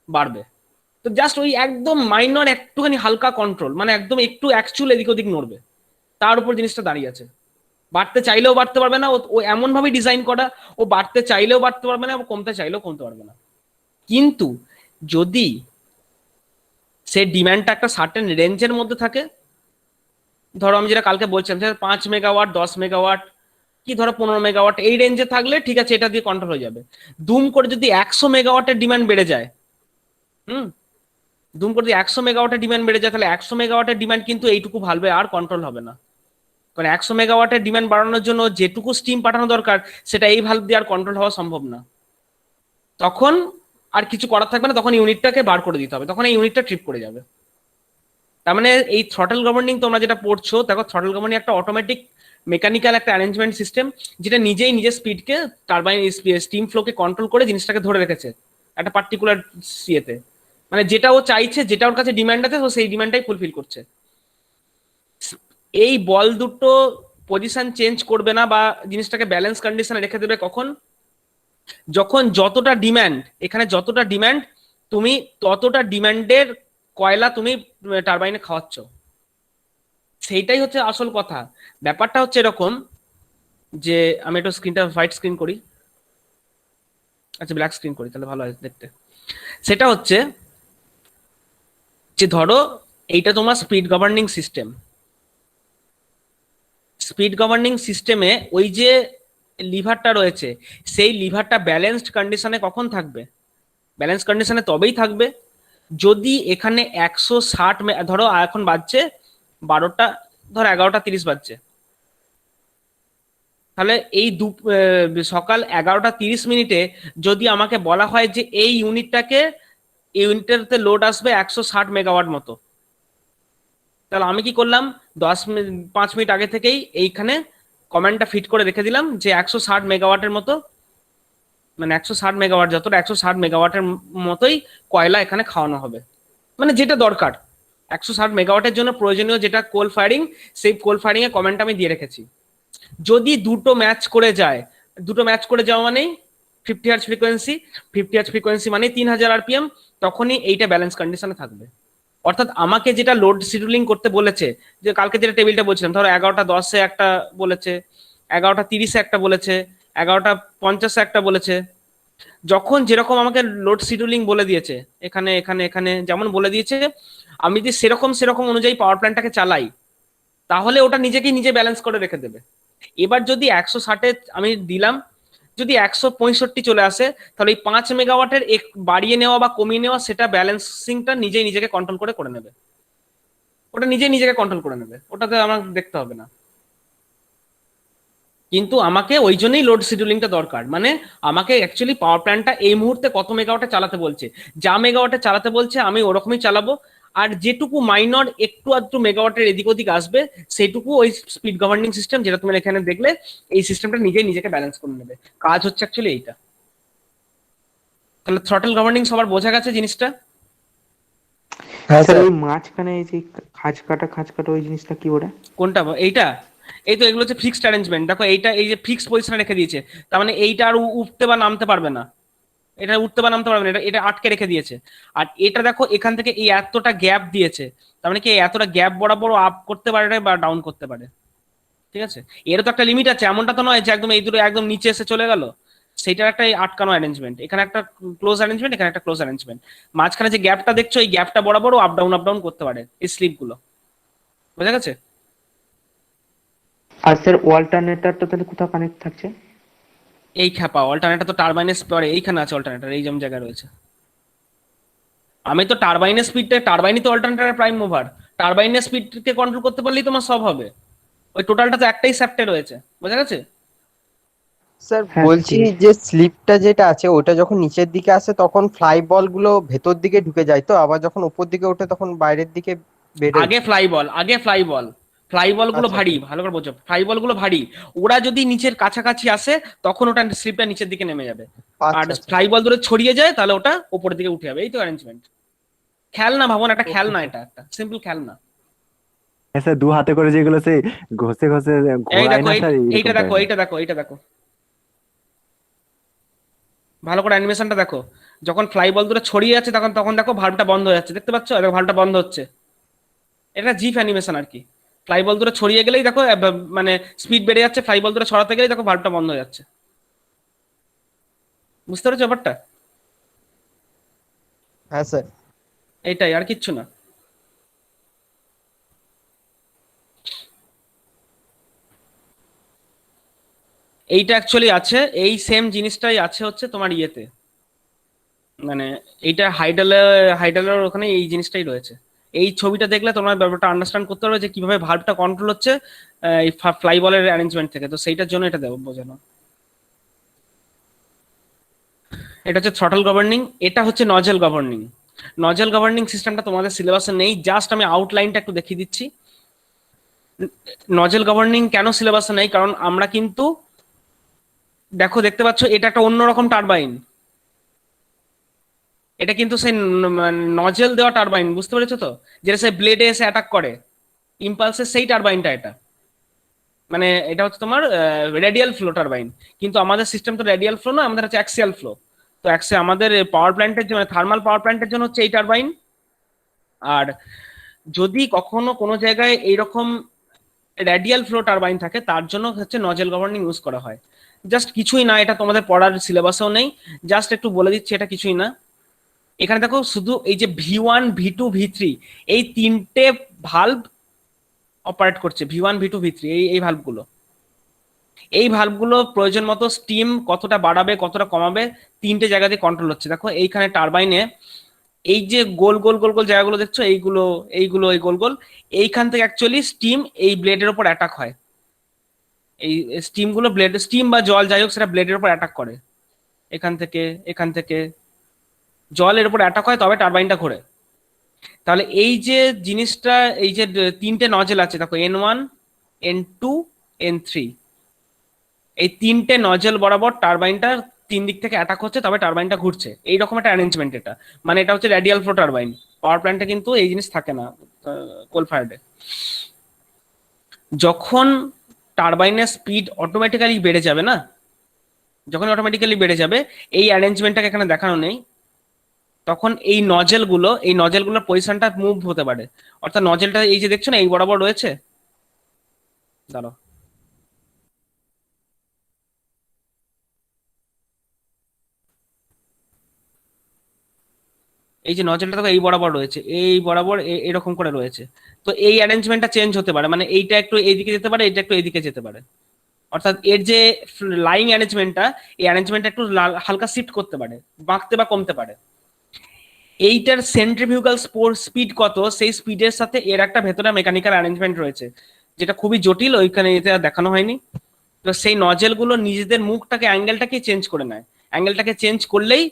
বাড়বে। তো জাস্ট ওই একদম মাইনর একটুখানি হালকা কন্ট্রোল, মানে একদম একটু অ্যাকচুয়াল এদিক ওদিক নড়বে, তার উপর জিনিসটা দাঁড়িয়ে আছে। বাড়তে চাইলেও বাড়তে পারবে না, ও এমন ভাবে ডিজাইন করা, ও বাড়তে চাইলেও বাড়তে পারবে না, ও কমতে চাইলেও কমতে পারবে না। কিন্তু যদি সে ডিমান্ডটা একটা সার্টেন রেঞ্জের মধ্যে থাকে, ধরো আমি যেটা কালকে বলছিলাম যে 5 মেগাওয়াট, 10 মেগাওয়াট, কি ধরো 15 মেগাওয়াট, এই রেঞ্জে থাকলে ঠিক আছে, এটা দিয়ে কন্ট্রোল হয়ে যাবে। দুম করে যদি 100 মেগাওয়াটের ডিমান্ড বেড়ে যায়, হুম, দুম করে যদি 100 মেগাওয়াটের ডিমান্ড বেড়ে যায়, তাহলে 100 মেগাওয়াটের ডিমান্ড কিন্তু এইটুকু ভালবে আর কন্ট্রোল হবে না। কারণ 100 মেগাওয়াটের ডিমান্ড বাড়ানোর জন্য যেটুকু স্টিম পাঠানো দরকার, সেটা এই ভালভ দিয়ে আর কন্ট্রোল হওয়া সম্ভব না। তখন আর কিছু করার থাকবে না, তখন ইউনিটটাকে বার করে দিতে হবে, তখন এই ইউনিটটা ট্রিপ করে যাবে। তার মানে এই থ্রটল গভর্নিং তোমরা যেটা পড়ছো, দেখো থ্রটল গভর্নিং একটা অটোমেটিক মেকানিক্যাল একটা অ্যারেঞ্জমেন্ট সিস্টেম, যেটা নিজেই নিজের স্পিডকে, টারবাইন স্টিম ফ্লোকে কন্ট্রোল করে জিনিসটাকে ধরে রেখেছে একটা পার্টিকুলার ইয়েতে। মানে যেটা ও চাইছে, যেটা ওর কাছে ডিমান্ড আছে, ও সেই ডিমান্ডটাই ফুলফিল করছে। এই বল দুটো পজিশন চেঞ্জ করবে না বা জিনিসটাকে ব্যালেন্স কন্ডিশনে রেখে দেবে কখন? যখন যতটা ডিমান্ড, এখানে যতটা ডিমান্ড, তুমি ততটা ডিমান্ডের কয়লা তুমি টারবাইনে খাওয়াচ্ছ, সেইটাই হচ্ছে আসল কথা। ব্যাপারটা হচ্ছে এরকম যে, আমি একটু স্ক্রিনটা হোয়াইট স্ক্রিন করি, আচ্ছা ব্ল্যাক স্ক্রিন করি তাহলে ভালো হয় দেখতে। সেটা হচ্ছে যে ধরো এইটা তোমার speed governing system, speed governing সিস্টেমে ওই যে লিভারটা রয়েছে, সেই লিভারটা ব্যালেন্সড কন্ডিশনে কখন থাকবে? ব্যালেন্স কন্ডিশনে তবেই থাকবে যদি এখানে 160, ধরো এখন বাজছে 12টা, ধরো 11টা 30 বাজছে, তাহলে এই সকাল 11টা 30 মিনিটে যদি আমাকে বলা হয় যে এই ইউনিটটাকে, এই ইউনিটের লোড আসবে 160 মেগাওয়াট মতো, তাহলে আমি কি করলাম, 5 মিনিট আগে থেকেই এইখানে কমান্ডটা ফিট করে রেখে দিলাম যে 160 মেগাওয়াটের মতো, মানে 160 মেগাওয়াট, যতটা 160 মেগাওয়াটের মতোই কয়লা এখানে খাওয়ানো হবে, মানে যেটা দরকার 160 মেগাওয়াটের জন্য প্রয়োজনীয় যেটা কোল ফায়ারিং, সেই কোল ফায়ারিং এর কমেন্ট আমি দিয়ে রেখেছি। যদি দুটো ম্যাচ করে যায়, দুটো ম্যাচ করে যাওয়া মানেই 50 হার্জ ফ্রিকোয়েন্সি, 50 হার্জ ফ্রিকোয়েন্সি মানে 3000 আরপিএম, তখনই এইটা ব্যালেন্স কন্ডিশনে থাকবে। অর্থাৎ আমাকে যেটা লোড শিডিউলিং করতে বলেছে, যে কালকে যেটা টেবিলটা বলছিলাম, ধরো 11টা 10-এ একটা বলেছে, 11টা 30-এ একটা বলেছে, 11টা 50-এ একটা বলেছে, যখন যেরকম আমাকে লোড শিডিউলিং বলে দিয়েছে, এখানে এখানে এখানে যেমন বলে দিয়েছে, আমি যদি সেরকম সেরকম অনুযায়ী পাওয়ার প্ল্যান্টটাকে চালাই, তাহলে ওটা নিজেকেই নিজে ব্যালেন্স করে রেখে দেবে। এবার যদি 160-এ আমি দিলাম, যদি 165 চলে আসে, তাহলে এই 5 মেগাওয়াটের বাড়িয়ে নেওয়া বা কমিয়ে নেওয়া, সেটা ব্যালেন্সিংটা নিজেই নিজেকে কন্ট্রোল করে নেবে, ওটা নিজেই নিজেকে কন্ট্রোল করে নেবে, ওটাতে আমার দেখতে হবে না। কিন্তু আমাকে ওই জন্যই লোড শিডিউলিংটা দরকার, মানে আমাকে অ্যাকচুয়ালি পাওয়ার প্ল্যান্টটা এই মুহূর্তে কত মেগাওয়াটে চালাতে বলছে, যা মেগাওয়াটে চালাতে বলছে আমি ওরকমই চালাবো। আর যেটুকু মাইনর একটু আধটু মেগাওয়াটের এদিক ওদিক আসবে সেটুকু ওই স্পিড গভর্নিং সিস্টেম, যেটা তুমি এখানে দেখলে, এই সিস্টেমটা নিজেই নিজেকে ব্যালেন্স করে নেবে। কাজ হচ্ছে অ্যাকচুয়ালি এইটা। তাহলে থ্রটল গভর্নিং সবার বোঝা গেছে জিনিসটা? হ্যাঁ স্যার স্যার। ওই মাঝখানে এই যে খাঁজ কাটা ওই জিনিসটা কি ওটা? কোনটা? এইটা? এই তো এগুলো হচ্ছে ফিক্সড অ্যারেঞ্জমেন্ট। দেখো এইটা, এই যে ফিক্সড পজিশনে রেখে দিয়েছে, তার মানে এইটা আর উঠতে বা নামতে পারবে না, এটা উঠতে বা নামতে পারবে না, এটা এটা আটকে রেখে দিয়েছে। আর এটা দেখো এখান থেকে এই এতটা গ্যাপ দিয়েছে, তার মানে কি এই এতটা গ্যাপ বরাবর আপ করতে পারে বা ডাউন করতে পারে। ঠিক আছে, এরও তো একটা লিমিট আছে, এমনটা তো নয় যে একদম এই দুটো একদম নিচে এসে চলে গেল। সেইটার একটা আটকানো অ্যারেঞ্জমেন্ট, এখানে একটা ক্লোজ অ্যারেঞ্জমেন্ট, এখানে একটা ক্লোজ অ্যারেঞ্জমেন্ট। মাঝখানে যে গ্যাপটা দেখছো, এই গ্যাপটা বরাবর আপ ডাউন করতে পারে এই স্লিপ গুলো। বোঝা গেছে? আর স্যার অল্টারনেটরটা তাহলে কোথাও কানেক্ট থাকছে? এই খ্যাপা অল্টারনেটর তো টারবাইনের পরে এইখানে আছে, অল্টারনেটর এই যেমন জায়গায় রয়েছে। আমি তো টারবাইনের স্পিডটা, টারবাইনই তো অল্টারনেটরের প্রাইম মুভার, টারবাইনের স্পিডকে কন্ট্রোল করতে পারলেই তোমার সব হবে। ওই টোটালটা তো একটাই শ্যাফটে রয়েছে। বোঝা গেছে? স্যার হ্যাঁ, বলছি ঠিক আছে। যে স্লিপটা যেটা আছে ওটা যখন নিচের দিকে আসে তখন ফ্লাই বল গুলো ভেতর দিকে ঢুকে যায়, তো আবার যখন উপর দিকে ওঠে তখন বাইরের দিকে বেরোয়। আগে ফ্লাই বল, আগে ফ্লাই বল। ফ্লাই বল গুলো আচ্ছা ভারী, আচ্ছা। ভালো করে বোঝো, ফ্লাই বল গুলো ভারী। ওরা যদি নিচের কাছাকাছি আসে তখন ওটা স্লিপটা নিচের দিকে নেমে যাবে। আর আচ্ছা আচ্ছা। ফ্লাই বল ধরে ছড়িয়ে যায় তাহলে ওটা উপরের দিকে উঠে যাবে। এই তো অ্যারেঞ্জমেন্ট। খেলনা ভাবুন, একটা ওকে খেলনা, স্যার। এটা একটা সিম্পল খেলনা। হ্যাঁ স্যার, দু হাতে করে যেগুলো সেই ঘষে ঘষে এই ঘোরায় দেখো, না স্যার, এইটা এইরকম দেখো, টাইপের। এইটা দেখো, এইটা দেখো, ভালো করে অ্যানিমেশনটা দেখো। যখন ফ্লাই বল দুটো ছড়িয়ে যাচ্ছে তখন তখন দেখো ভালভটা বন্ধ হয়ে যাচ্ছে, দেখতে পাচ্ছ? দেখো ভালভটা বন্ধ হচ্ছে। এটা জিফ অ্যানিমেশন আর কি। ফ্লাই বল দুটো ছড়িয়ে গেলেই দেখো মানে স্পিড বেড়ে যাচ্ছে, ফ্লাই বল দুটো ছড়াতে গেলেই দেখো ভালভটা বন্ধ হয়ে যাচ্ছে। বুঝতে পেরেছো ব্যাপারটা? হ্যাঁ স্যার। এইটাই, আর কিচ্ছু না। এইটা অ্যাকচুয়ালি আছে, এই সেম জিনিসটাই আছে হচ্ছে তোমার ইয়েতে, মানে এইটা হাইডালের ওখানে এই জিনিসটাই রয়েছে। এই ছবিটা দেখলে তোমার ব্যাপারটা আন্ডারস্ট্যান্ড করতে পারবে যে কিভাবে ভালভটা কন্ট্রোল হচ্ছে এই ফ্লাই বলের অ্যারেঞ্জমেন্ট থেকে। তো সেইটার জন্য এটা দেবো বোঝানো। এটা হচ্ছে থ্রটল গভর্নিং, এটা হচ্ছে নজেল গভর্নিং। নজেল গভর্নিং সিস্টেমটা তোমাদের সিলেবাসে নেই, জাস্ট আমি আউটলাইনটা একটু দেখিয়ে দিচ্ছি। নজেল গভর্নিং কেন সিলেবাসে নেই, কারণ আমরা কিন্তু দেখো দেখতে পাচ্ছ এটা একটা অন্যরকম টারবাইন। এটা কিন্তু সেই নজেল দেওয়া টারবাইন, বুঝতে পেরেছো তো? যেটা সেই ব্লেডে এসে অ্যাটাক করে ইম্পালসের, সেই টারবাইনটা এটা। মানে এটা হচ্ছে তোমার রেডিয়াল ফ্লো টারবাইন। কিন্তু আমাদের সিস্টেম তো রেডিয়াল ফ্লো না, আমাদের হচ্ছে অ্যাক্সিয়াল ফ্লো। তো আমাদের পাওয়ার প্ল্যান্টের জন্য, থার্মাল পাওয়ার প্ল্যান্টের জন্য হচ্ছে এই টারবাইন। আর যদি কখনো কোনো জায়গায় এইরকম রেডিয়াল ফ্লো টারবাইন থাকে, তার জন্য হচ্ছে নজেল গভর্নিং ইউজ করা হয়। জাস্ট কিছুই না, এটা তোমাদের পড়ার সিলেবাসেও নেই, জাস্ট একটু বলে দিচ্ছি, এটা কিছুই না। এখানে দেখো শুধু এই যে V1 V2 V3 এই তিনটে ভালভ অপারেট করছে, V1 V2 V3 এই ভালভগুলো। এই ভালভগুলো প্রয়োজন মতো স্টিম কতটা বাড়াবে কতটা কমাবে তিনটে জায়গা দিয়ে কন্ট্রোল হচ্ছে। দেখো এইখানে টারবাইনে এই যে গোল গোল গোল গোল জায়গাগুলো দেখছো, এইগুলো এইগুলো এই গোল গোল, এইখান থেকে অ্যাকচুয়ালি স্টিম এই ব্লেডের উপর অ্যাটাক হয়। এই স্টিম গুলো ব্লেড, স্টিম বা জল যাই হোক, সেটা ব্লেডের উপর অ্যাটাক করে। এখান থেকে জল এর উপর অ্যাটাক হয়, তবে টারবাইনটা ঘোরে। তাহলে এই যে জিনিসটা, এই যে তিনটে নজেল আছে দেখো, N1 N2 N3, এই তিনটে নজেল বরাবর টারবাইনটা তিন দিক থেকে অ্যাটাক হচ্ছে, তবে টারবাইনটা ঘুরছে। এইরকম একটা অ্যারেঞ্জমেন্ট এটা, মানে এটা হচ্ছে রেডিয়াল ফ্লো টারবাইন। পাওয়ার প্ল্যান্টে কিন্তু এই জিনিস থাকে না, কোল ফায়ার্ডে। যখন টারবাইনের স্পিড অটোমেটিক্যালি বেড়ে যাবে না, যখন অটোমেটিক্যালি বেড়ে যাবে, এই অ্যারেঞ্জমেন্টটাকে এখানে দেখানো নেই, তখন এই নজেলগুলোর পজিশনটা মুভ হতে পারে। অর্থাৎ নজেলটা এই যে দেখছো না, এই বরাবর রয়েছে, দাঁড়াও, এই যে নজেলটা দেখো এই বরাবর রয়েছে, এই বরাবর এরকম করে রয়েছে। তো এই অ্যারেঞ্জমেন্টটা চেঞ্জ হতে পারে, মানে এইটা একটু এইদিকে যেতে পারে, এইটা একটু এইদিকে যেতে পারে। অর্থাৎ এর যে লাইং অ্যারেঞ্জমেন্টটা, এই অ্যারেঞ্জমেন্টটা একটু হালকা শিফট করতে পারে, বাঁকতে বা কমতে পারে। এইটার সেন্ট্রিফিউগাল স্পিড কত, সেই স্পিডের সাথে এর একটা ভেতরে মেকানিক্যাল অ্যারেঞ্জমেন্ট রয়েছে, যেটা খুবই জটিল, ওইখানে এতে আর দেখানো হয়নি। তো সেই নজেল গুলো নিজেদের মুখটাকে অ্যাঙ্গেলটাকে চেঞ্জ করে নেয়, অ্যাঙ্গেলটাকে চেঞ্জ করলেই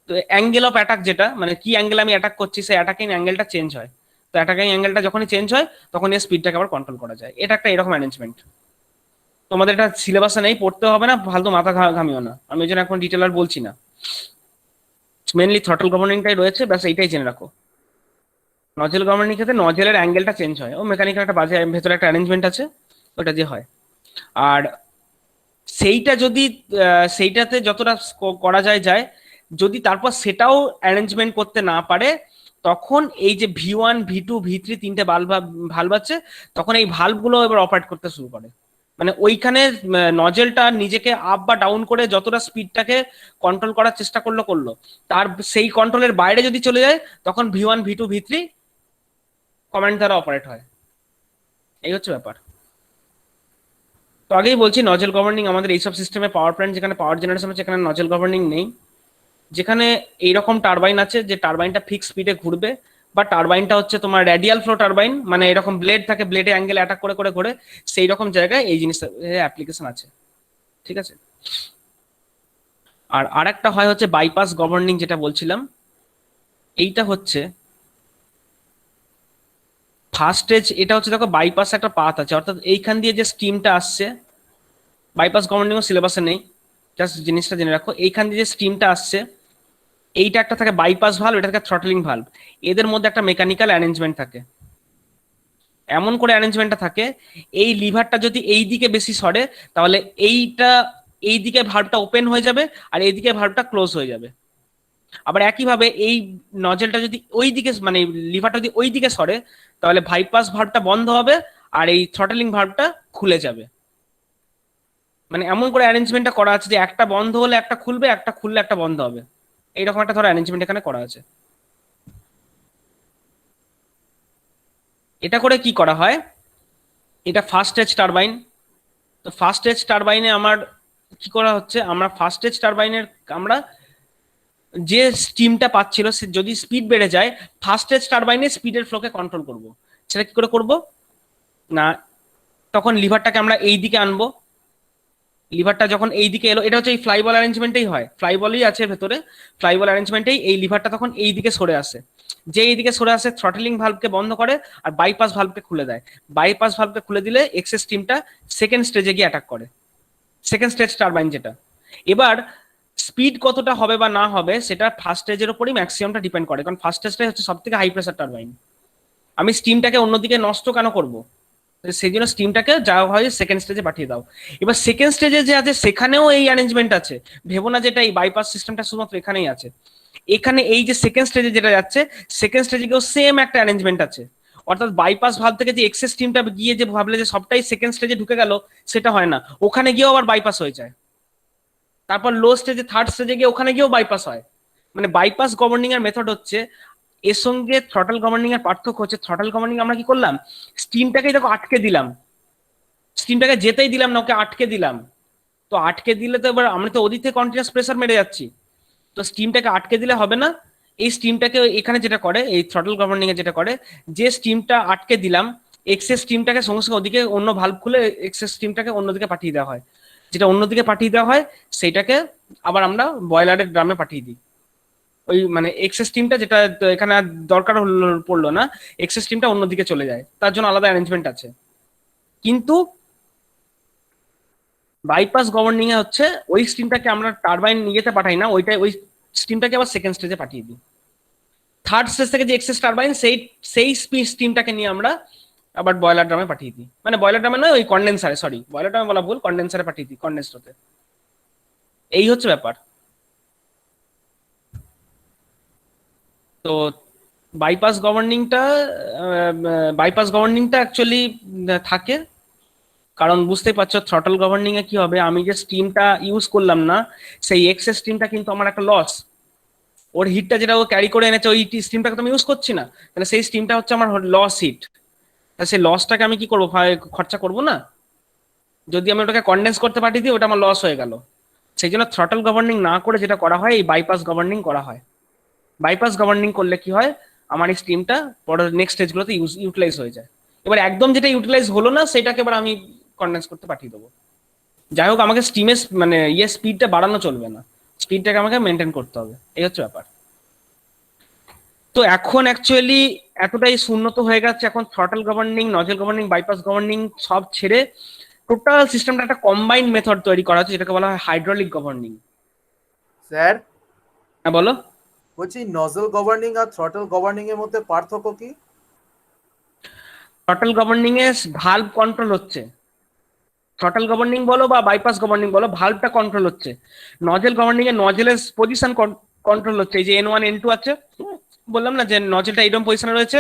তো অ্যাঙ্গেল অফ অ্যাটাক যেটা মানে কি অ্যাঙ্গেল আমি অ্যাটাক করছি সেই অ্যাটাকিং অ্যাঙ্গেলটা চেঞ্জ হয়। তো অ্যাটাকিং অ্যাঙ্গেলটা যখনই চেঞ্জ হয় তখন এর স্পিডটাকে আবার কন্ট্রোল করা যায়। এটা একটা এরকম অ্যারেঞ্জমেন্ট। তোমাদের এটা সিলেবাসে নেই, পড়তে হবে না, ফালতু মাথা ঘামিও না, আমি ওই জন্য এখন ডিটেল আর বলছি না। মেনলি থ্রটল গভর্নিংটাই রয়েছে, ব্যাস এইটাই জেনে রাখো। নজেল গভর্নিং ক্ষেত্রে নজেলের অ্যাঙ্গেলটা চেঞ্জ হয়, ও মেকানিক্যাল একটা বাজে ভেতরে একটা অ্যারেঞ্জমেন্ট আছে ওটা দিয়ে হয়। আর সেইটা যদি সেইটাতে যতটা করা যায় যদি তারপর সেটাও অ্যারেঞ্জমেন্ট করতে না পারে তখন এই যে V1 V2 V3 তিনটে ভালভ আছে, তখন এই ভালভগুলো এবার অপারেট করতে শুরু করে। মানে ওইখানে নজেলটা নিজেকে আপ বা ডাউন করে যতটা স্পিডটাকে কন্ট্রোল করার চেষ্টা করলো তার সেই কন্ট্রোলের বাইরে যদি চলে যায় তখন V1 V2 V3 কমান্ড দ্বারা অপারেট হয়। এই হচ্ছে ব্যাপার। তো আগেই বলছি নজেল গভর্নিং আমাদের এইসব সিস্টেমে পাওয়ার প্ল্যান্ট যেখানে পাওয়ার জেনারেশন হচ্ছে এখানে নজেল গভর্নিং নেই। যেখানে এইরকম টারবাইন আছে যে টারবাইনটা ফিক্স স্পিডে ঘুরবে বা টারবাইনটা হচ্ছে তোমার রেডিয়াল ফ্লো টারবাইন, মানে এরকম ব্লেড থাকে, ব্লেডে অ্যাঙ্গেল অ্যাটাক করে করে ঘুরে, সেই রকম জায়গায় এই জিনিসটা অ্যাপ্লিকেশন আছে। ঠিক আছে। আর আরেকটা হয় হচ্ছে বাইপাস গভর্নিং যেটা বলছিলাম, এইটা হচ্ছে ফার্স্ট স্টেজ। এটা হচ্ছে দেখো বাইপাস একটা পাথ আছে, অর্থাৎ এইখান দিয়ে যে স্টিমটা আসছে, বাইপাস গভর্নিং সিলেবাসে নেই, জাস্ট জিনিসটা জেনে রাখো। এইখান দিয়ে যে স্টিমটা আসছে এইটা একটা থাকে বাইপাস ভালভ, এটা থাকে থ্রটলিং ভালভ। এদের মধ্যে একটা মেকানিক্যাল অ্যারেঞ্জমেন্ট থাকে, এমন করে অ্যারেঞ্জমেন্টটা থাকে এই লিভারটা যদি এই দিকে বেশি সরে তাহলে এইটা এই দিকে ভালভটা ওপেন হয়ে যাবে আর এইদিকে ভালভটা ক্লোজ হয়ে যাবে। আবার একইভাবে এই নজেলটা যদি ওই দিকে মানে লিভারটা যদি ওই দিকে সরে তাহলে বাইপাস ভালভটা বন্ধ হবে আর এই থ্রটলিং ভালভটা খুলে যাবে। মানে এমন করে অ্যারেঞ্জমেন্টটা করা আছে যে একটা বন্ধ হলে একটা খুলবে, একটা খুললে একটা বন্ধ হবে, এইরকম একটা ধরো অ্যারেঞ্জমেন্ট এখানে করা আছে। এটা করে কি করা হয়, এটা ফার্স্ট স্টেজ টারবাইন। তো ফার্স্ট স্টেজ টারবাইনে আমার কি করা হচ্ছে, আমরা ফার্স্ট স্টেজ টারবাইনের আমরা যে স্টিমটা পাচ্ছিল সে যদি স্পিড বেড়ে যায় ফার্স্ট স্টেজ টারবাইনে স্পিডের ফ্লোকে কন্ট্রোল করব। সেটা কি করে করব না, তখন লিভারটাকে আমরা এই দিকে আনবো। লিভারটা যখন এই দিকে এলো, এটা হচ্ছে এই ফ্লাইবল অ্যারেঞ্জমেন্টেই হয়, ফ্লাইবলই আছে ভেতরে, ফ্লাইবল অ্যারেঞ্জমেন্টেই এই লিভারটা তখন এই দিকে সরে আসে। যে এইদিকে সরে আসে থ্রটলিং ভালভকে বন্ধ করে আর বাইপাস ভালভকে খুলে দেয়। বাইপাস ভালভকে খুলে দিলে এক্সেস স্টিমটা সেকেন্ড স্টেজে গিয়ে অ্যাটাক করে, সেকেন্ড স্টেজ টারবাইন যেটা। এবার স্পিড কতটা হবে বা না হবে সেটা ফার্স্ট স্টেজের উপরই ম্যাক্সিমামটা ডিপেন্ড করে, কারণ ফার্স্ট স্টেজটাই হচ্ছে সব থেকে হাই প্রেসার টারবাইন। আমি স্টিমটাকে অন্যদিকে নষ্ট কেন করবো, সেই জন্য স্টিমটাকে যা হয় সেকেন্ড স্টেজে পাঠিয়ে দাও। এবার সেকেন্ড স্টেজে যে আছে সেখানেও এই অ্যারেঞ্জমেন্ট আছে, ভেবো না যেটা এই বাইপাস সিস্টেমটা শুধুমাত্র এখানেই আছে। এখানে এই যে সেকেন্ড স্টেজে যেটা যাচ্ছে সেকেন্ড স্টেজে গিয়েও সেম একটা অ্যারেঞ্জমেন্ট আছে। অর্থাৎ বাইপাস ভালভ থেকে যে এক্সেস স্টিমটা গিয়ে যে ভাবলে যে সবটাই সেকেন্ড স্টেজে ঢুকে গেল, সেটা হয় না, ওখানে গিয়েও আবার বাইপাস হয়ে যায়। তারপর লো স্টেজে থার্ড স্টেজে গিয়ে ওখানে গিয়েও বাইপাস হয়। মানে বাইপাস গভর্নিং এর মেথড হচ্ছে, এর সঙ্গে থ্রটল গভর্নিং এর পার্থক্য হচ্ছে থ্রটল গভর্নিং আমরা কি করলাম, স্টিমটাকে দেখো আটকে দিলাম, স্টিমটাকে যেতেই দিলাম না, ওকে আটকে দিলাম। তো আটকে দিলে তো এবার আমরা তো ওদিক থেকে কন্টিনিউয়াস প্রেসার মেরে যাচ্ছি, তো স্টিমটাকে আটকে দিলে হবে না। এই স্টিমটাকে এখানে যেটা করে এই থ্রটল গভর্নিং এ যেটা করে, যে স্টিমটা আটকে দিলাম এক্সেস স্টিমটাকে সঙ্গে সঙ্গে ওদিকে অন্য ভালভ খুলে এক্সেস স্টিমটাকে অন্যদিকে পাঠিয়ে দেওয়া হয়। যেটা অন্যদিকে পাঠিয়ে দেওয়া হয় সেইটাকে আবার আমরা বয়লারের ড্রামে পাঠিয়ে দিই। ওই মানে এক্সেস টিমটা যেটা এখানে আর দরকার পড়লো না, এক্সেস টিমটা অন্যদিকে চলে যায়, তার জন্য আলাদা অ্যারেঞ্জমেন্ট আছে। কিন্তু বাইপাস গভর্নিং এ হচ্ছে ওই স্টিমটাকে আমরা টারবাইন নিজেতে পাঠাই না, ওইটাই ওই স্টিমটাকে আবার সেকেন্ড স্টেজে পাঠিয়ে দিই। থার্ড স্টেজ থেকে যে এক্সেস টারবাইন সেই স্টিমটাকে নিয়ে আমরা আবার বয়লার ড্রামে পাঠিয়ে দিই, মানে বয়লার ড্রামে নয় ওই কন্ডেন্সারে, সরি বয়লার ড্রামে বলা ভুল, কন্ডেন্সারে পাঠিয়ে দিই, কন্ডেন্সড হতে। এই হচ্ছে ব্যাপার। তো বাইপাস গভর্নিংটা অ্যাকচুয়ালি থাকে, কারণ বুঝতেই পারছো থ্রটল গভর্নিং এ কি হবে, আমি যে স্টিমটা ইউজ করলাম না সেই এক্সেস স্টিমটা কিন্তু আমার একটা লস। ওর হিটটা যেটা ও ক্যারি করে এনেছে ওই স্টিমটাকে তো আমি ইউজ করছি না, তাহলে সেই স্টিমটা হচ্ছে আমার লস হিট। সেই লসটাকে আমি কি করবো, খরচা করবো না। যদি আমি ওটাকে কন্ডেন্স করতে পাঠিয়ে দিই ওটা আমার লস হয়ে গেল। সেই জন্য থ্রটল গভর্নিং না করে যেটা করা হয় এই বাইপাস গভর্নিং করা হয়। বাইপাস গভর্নিং করলে কি হয়, আমার এই স্টিমটা পরে নেক্সট স্টেজগুলোতে ইউটিলাইজ হয়ে যায়। এবার একদম যেটা ইউটিলাইজ হলো না সেটাকে এবার আমি কন্ডেন্স করতে পাঠিয়ে দেবো। যাই হোক, আমাকে স্টিমের মানে স্পিডটা বাড়ানো চলবে না, স্পিডটাকে আমাকে মেনটেন করতে হবে, এই হচ্ছে ব্যাপার। তো এখন অ্যাকচুয়ালি এতটাই উন্নত হয়ে গেছে, এখন throttle governing, nozzle governing, bypass governing সব ছেড়ে টোটাল সিস্টেমটা একটা কম্বাইন্ড মেথড তৈরি করা হচ্ছে, যেটাকে বলা হয় হাইড্রোলিক গভর্নিং। স্যার হ্যাঁ বলো। বলছি নজল গভর্নিং আর থ্রটল গভর্নিং এর মধ্যে পার্থক্য কি? থ্রটল গভর্নিং এ ভালভ কন্ট্রোল হচ্ছে, থ্রটল গভর্নিং বলো বা বাইপাস গভর্নিং বলো, ভালভটা কন্ট্রোল হচ্ছে। নজেল গভর্নিং এ নজেলের পজিশন কন্ট্রোল হচ্ছে, এই যে N1 N2 আছে, বললাম না যে নজেলটা এইরকম পজিশনে রয়েছে,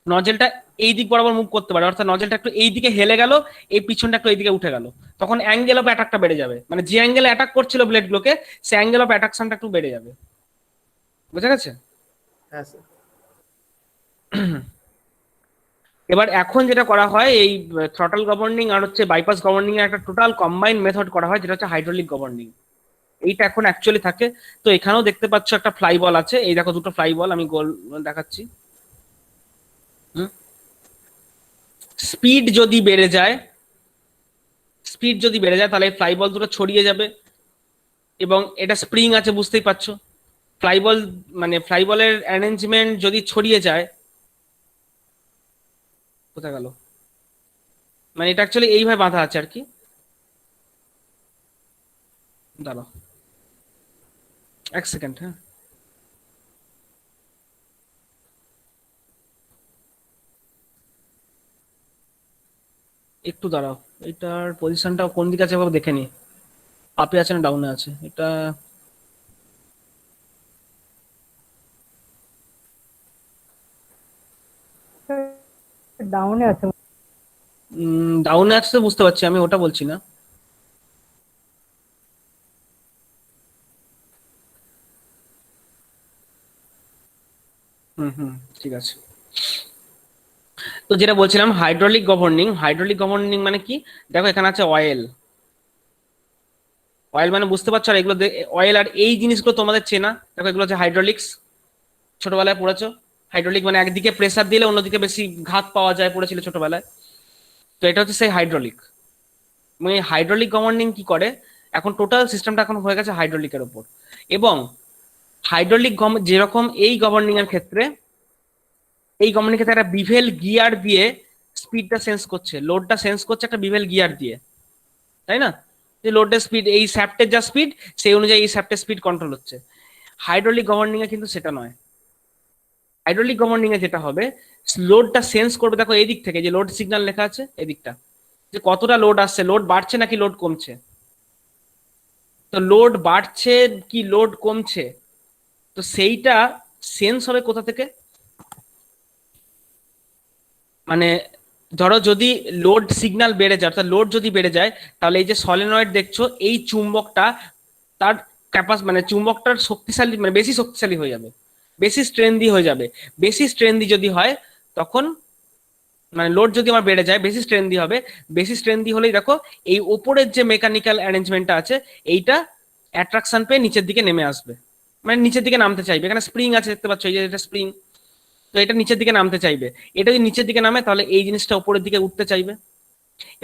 নজেলটা এই দিক বরাবর মুভ করতে পারে, অর্থাৎ নজেলটা একটু এই দিকে হেলে গেল, এই পিছনটা একটু এইদিকে উঠে গেল, তখন অ্যাঙ্গেল অফ অ্যাটাকটা বেড়ে যাবে, মানে যে অ্যাঙ্গেলে অ্যাটাক করছিল ব্লেড গুলোকে, সে অ্যাঙ্গেল অফ অ্যাট্রাকশনটা একটু বেড়ে যাবে। বুঝা গেছে? হ্যাঁ স্যার। এবার এখন যেটা করা হয়, এই থ্রটল গভর্নিং আর হচ্ছে বাইপাস গভর্নিং এর একটা টোটাল কম্বাইন্ড মেথড করা হয়, যেটা হচ্ছে হাইড্রোলিক গভর্নিং। এইটা এখন অ্যাকচুয়ালি থাকে। তো এখানেও দেখতে পাচ্ছ একটা ফ্লাই বল আছে, এই দেখো দুটো ফ্লাই বল, আমি গোল দেখাচ্ছি। স্পিড যদি বেড়ে যায়, স্পিড যদি বেড়ে যায় তাহলে ফ্লাই বল দুটো ছড়িয়ে যাবে, এবং এটা স্প্রিং আছে বুঝতেই পারছো। ফ্লাই বল মানে ফ্লাই বলের অ্যারেঞ্জমেন্ট যদি ছড়িয়ে যায়, কোথায় গেল, মানে এটা অ্যাকচুয়ালি এইভাবে বাঁধা আছে আর কি। দাঁড়াও এক সেকেন্ড, হ্যাঁ একটু দাঁড়াও, এটার পজিশনটা কোন দিকে আছে এভাবে দেখে নি, আপে আছে না ডাউনে আছে এটা। ডাউনে আছে। ডাউনে আছে তো বুঝতে পারছি, আমি ওটা বলছি না। হুম ঠিক আছে। তো যেটা বলছিলাম হাইড্রোলিক গভর্নিং, হাইড্রোলিক গভর্নিং মানে কি, দেখো এখানে আছে অয়েল, অয়েল মানে বুঝতে পারছো, আর এগুলো অয়েল আর এই জিনিসগুলো তোমাদের চেনা, দেখো এগুলো হচ্ছে হাইড্রোলিক্স, ছোটবেলায় পড়েছো। হাইড্রোলিক মানে একদিকে প্রেসার দিলে অন্যদিকে বেশি ঘাত পাওয়া যায়, পড়েছিল ছোটবেলায়। তো এটা হচ্ছে সেই হাইড্রোলিক। মানে হাইড্রোলিক গভর্নিং কি করে, এখন টোটাল সিস্টেমটা এখন হয়ে গেছে হাইড্রোলিকের উপর। এবং হাইড্রোলিক যেরকম এই গভর্নিং এর ক্ষেত্রে, এই গভর্নিং ক্ষেত্রে একটা বিভেল গিয়ার দিয়ে স্পিডটা সেন্স করছে, লোডটা সেন্স করছে একটা বিভেল গিয়ার দিয়ে, তাই না? যে লোডের স্পিড, এই শ্যাফটের যা স্পিড সেই অনুযায়ী এই শ্যাফটের স্পিড কন্ট্রোল হচ্ছে। হাইড্রোলিক গভর্নিং এ কিন্তু সেটা নয়। হাইড্রোলিক গভর্নিং এ যেটা হবে, লোডটা সেন্স করবে, দেখো এই দিক থেকে যে লোড সিগন্যাল লেখা আছে এদিকটা, যে কতটা লোড আসছে, লোড বাড়ছে নাকি লোড কমছে। তো লোড বাড়ছে কি লোড কমছে, তো সেইটা সেন্স হবে কোথা থেকে, মানে ধরো যদি লোড সিগন্যাল বেড়ে যায়, অর্থাৎ লোড যদি বেড়ে যায়, তাহলে এই যে সলিনয়েড দেখছো, এই চুম্বকটা তার মানে চুম্বকটার শক্তিশালী, মানে বেশি শক্তিশালী হয়ে যাবে, বেশি স্ট্রেন্দি হয়ে যাবে। বেশি স্ট্রেন্দি যদি হয় তখন, মানে লোড যদি আমার বেড়ে যায় বেশি স্ট্রেন্দি হবে, বেশি স্ট্রেন্দি হলেই দেখো এই ওপরের যে মেকানিক্যাল অ্যারেঞ্জমেন্টটা আছে এইটা অ্যাট্রাকশন পেয়ে নিচের দিকে নেমে আসবে, মানে নিচের দিকে নামতে চাইবে। এখানে স্প্রিং আছে দেখতে পাচ্ছ, এই যে এটা স্প্রিং, তো এটা নিচের দিকে নামতে চাইবে। এটা যদি নিচের দিকে নামে তাহলে এই জিনিসটা উপরের দিকে উঠতে চাইবে,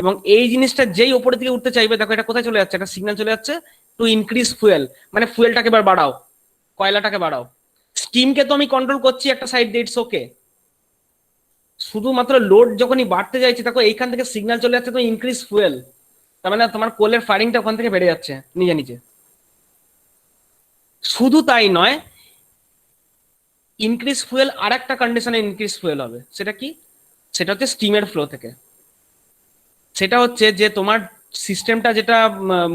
এবং এই জিনিসটা যেই উপরের দিকে উঠতে চাইবে, দেখো এটা কোথায় চলে যাচ্ছে, একটা সিগন্যাল চলে যাচ্ছে টু ইনক্রিজ ফুয়েল, মানে ফুয়েলটাকে এবার বাড়াও, কয়লাটাকে বাড়াও। স্টিমকে তো আমি কন্ট্রোল করছি একটা সাইড দিয়ে, ইটস ওকে, শুধুমাত্র লোড যখনই বাড়তে যাচ্ছে দেখো এইখান থেকে সিগন্যাল চলে যাচ্ছে তো ইনক্রিজ ফুয়েল, তার মানে তোমার কোলের ফায়ারিংটা ওখান থেকে বেড়ে যাচ্ছে নিজে নিজে। শুধু তাই নয়, ইনক্রিজ ফুয়েল আর একটা কন্ডিশনে ইনক্রিজ ফুয়েল হবে, সেটা কি, সেটা হচ্ছে স্টিমের ফ্লো থেকে। সেটা হচ্ছে যে তোমার সিস্টেমটা যেটা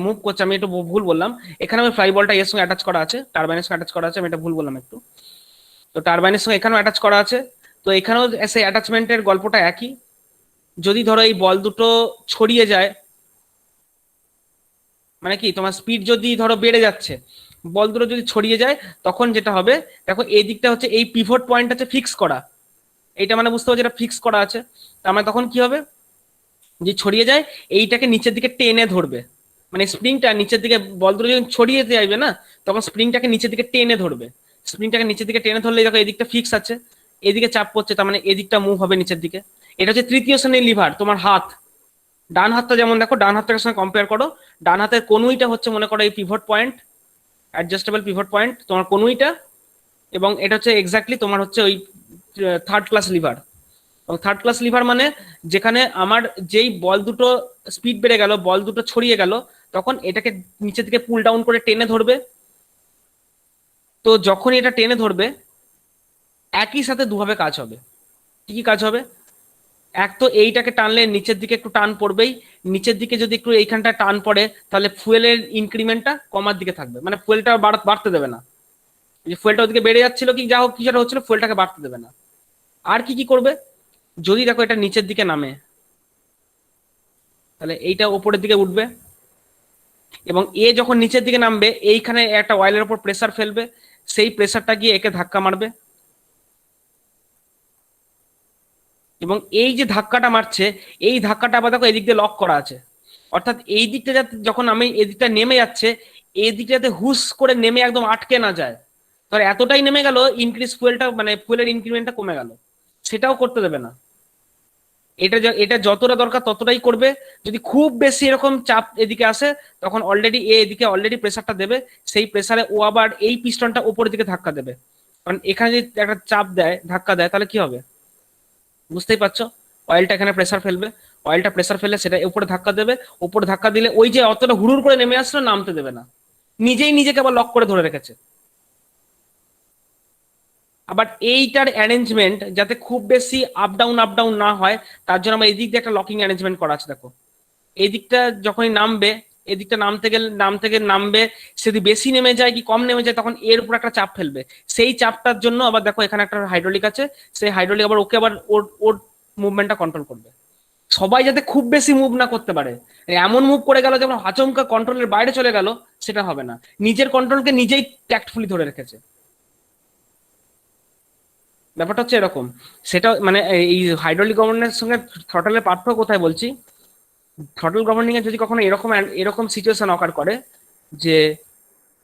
মুভ করছে, আমি একটু ভুল বললাম, এখানে আমি ফ্লাই বলটা এর সঙ্গে অ্যাটাচ করা আছে, টারবাইনের সঙ্গে অ্যাটাচ করা আছে, আমি এটা ভুল বললাম একটু। তো টারবাইনের সঙ্গে এখানেও অ্যাটাচ করা আছে, তো এখানেও সেই অ্যাটাচমেন্টের গল্পটা একই। যদি ধরো এই বল দুটো ছড়িয়ে যায়, মানে কি তোমার স্পিড যদি ধরো বেড়ে যাচ্ছে, বল দুটো যদি ছড়িয়ে যায়, তখন যেটা হবে, দেখো এই দিকটা হচ্ছে এই পিভট পয়েন্ট আছে ফিক্স করা, এইটা মানে বুঝতে পারছো এটা ফিক্স করা আছে, তার মানে তখন কি হবে, যে ছড়িয়ে যায় এইটাকে নিচের দিকে টেনে ধরবে, মানে স্প্রিংটা নিচের দিকে, বল দুটো যখন ছড়িয়ে যাবে না, তখন স্প্রিংটাকে নিচের দিকে টেনে ধরবে। স্প্রিংটাকে নিচের দিকে টেনে ধরলে দেখো এদিকটা ফিক্স আছে, এদিকে চাপ পড়ছে, তার মানে এদিকটা মুভ হবে নিচের দিকে। এটা হচ্ছে তৃতীয় শ্রেণীর লিভার, তোমার হাত, ডান হাতটা যেমন দেখো, ডান হাতটার সঙ্গে কম্পেয়ার করো, ডান হাতের কনুইটা হচ্ছে মনে করো এই pivot point, adjustable pivot point তোমার কনুইটা, এবং এটা হচ্ছে এক্স্যাক্টলি তোমার হচ্ছে ওই থার্ড ক্লাস লিভার। এবং থার্ড ক্লাস লিভার মানে যেখানে আমার যেই বল দুটো স্পিড বেড়ে গেল, বল দুটো ছড়িয়ে গেল, তখন এটাকে নিচের দিকে পুল ডাউন করে টেনে ধরবে। তো যখনই এটা টেনে ধরবে একই সাথে দুভাবে কাজ হবে। কি কি কাজ হবে? এক তো এইটাকে টানলে নিচের দিকে একটু টান পড়বেই, নিচের দিকে যদি একটু এইখানটা টান পড়ে তাহলে ফুয়েলের ইনক্রিমেন্টটা কমার দিকে থাকবে, মানে ফুয়েলটা বাড়তে দেবে না। যে ফুয়েলটা ওদিকে বেড়ে যাচ্ছিল কি যা হোক কিছুটা হচ্ছিল, ফুয়েলটাকে বাড়তে দেবে না। আর কি কি করবে? যদি দেখো এটা নিচের দিকে নামে তাহলে এইটা ওপরের দিকে উঠবে, এবং এ যখন নিচের দিকে নামবে এইখানে একটা অয়েলের উপর প্রেসার ফেলবে, সেই প্রেসারটা গিয়ে একে ধাক্কা মারবে, এবং এই যে ধাক্কাটা মারছে এই ধাক্কাটা আবার দেখো এদিক দিয়ে লক করা আছে। অর্থাৎ এই দিকটা যাতে যখন আমি এদিকটা নেমে যাচ্ছে এই দিকটা যাতে হুস করে নেমে একদম আটকে না যায়, ধর এতটাই নেমে গেল ইনক্রিজ ফুয়েলটা মানে ফুয়েলের ইনক্রিমেন্টটা কমে গেল, সেটাও করতে দেবে না। এটা যতটা দরকার ততটাই করবে। যদি খুব বেশি এরকম চাপ এদিকে আসে তখন অলরেডি এদিকে অলরেডি প্রেসারটা দেবে, সেই প্রেসারে ও আবার এই পিস্টনটা উপরের দিকে ধাক্কা দেবে। কারণ এখানে যদি একটা চাপ দেয়, ধাক্কা দেয়, তাহলে কি হবে বুঝতেই পারছো? অয়েলটা এখানে প্রেসার ফেলবে, অয়েলটা প্রেসার ফেললে সেটা উপরে ধাক্কা দেবে, উপরে ধাক্কা দিলে ওই যে অতটা হুড়ুর করে নেমে আসলো নামতে দেবে না, নিজেই নিজেকে আবার লক করে ধরে রেখেছে। আবার এইটার অ্যারেঞ্জমেন্ট যাতে খুব বেশি আপ ডাউন না হয় তার জন্য আমার এদিক দিয়ে একটা লকিং অ্যারেঞ্জমেন্ট করা আছে। দেখো এই দিকটা যখনই নামবে, এদিকটা নামতে গেলে নামবে, সে যদি বেশি নেমে যায় কি কম নেমে যায় তখন এর উপর একটা চাপ ফেলবে। সেই চাপটার জন্য আবার দেখো এখানে একটা হাইড্রোলিক আছে, সেই হাইড্রোলিক আবার ওকে আবার ওর মুভমেন্টটা কন্ট্রোল করবে। সবাই যাতে খুব বেশি মুভ না করতে পারে, এমন মুভ করে গেল যেমন আচমকা কন্ট্রোলের বাইরে চলে গেল, সেটা হবে না। নিজের কন্ট্রোলকে নিজেই ট্যাক্টফুলি ধরে রেখেছে, ব্যাপারটা হচ্ছে এরকম। সেটা মানে এই হাইড্রোলিক গভর্নরের সঙ্গে থ্রটলের পার্থক্য কোথায় বলছি, থ্রটল গভর্নিং এ যদি কখনো এরকম সিচুয়েশন অকার করে যে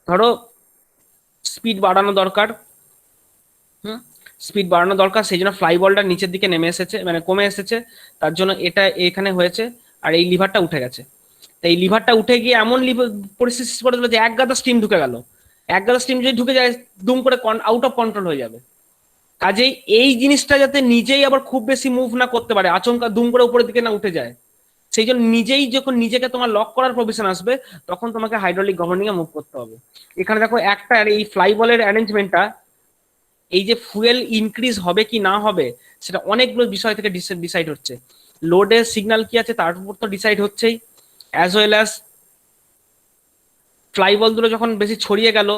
ধরো স্পিড বাড়ানো দরকার, স্পিড বাড়ানো দরকার, সেই জন্য ফ্লাই বলটা নিচের দিকে নেমে এসেছে মানে কমে এসেছে, তার জন্য এটা এখানে হয়েছে, আর এই লিভারটা উঠে গেছে। এই লিভারটা উঠে গিয়ে এমন পরিস্থিতি করে দিল যে এক গাদা স্টিম ঢুকে গেল, এক গাদা স্টিম যদি ঢুকে যায় দুম করে আউট অফ কন্ট্রোল হয়ে যাবে। কাজেই এই জিনিসটা যাতে নিজেই আবার খুব বেশি মুভ না করতে পারে, আচমকা দুম করে উপরের দিকে না উঠে যায়, সেই জন্য নিজেই যখন নিজেকে তোমার লক করার প্রভিশন আসবে তখন তোমাকে হাইড্রোলিক গভর্নিং এ মুভ করতে হবে। এখানে দেখো একটা এই ফ্লাই বলের অ্যারেঞ্জমেন্টটা, এই যে ফুয়েল ইনক্রিজ হবে কি না হবে সেটা অনেকগুলো বিষয় থেকে ডিসাইড হচ্ছে। লোডের সিগন্যাল কি আছে তার উপর তো ডিসাইড হচ্ছেই, অ্যাজ ওয়েল অ্যাজ ফ্লাই বলগুলো যখন বেশি ছড়িয়ে গেল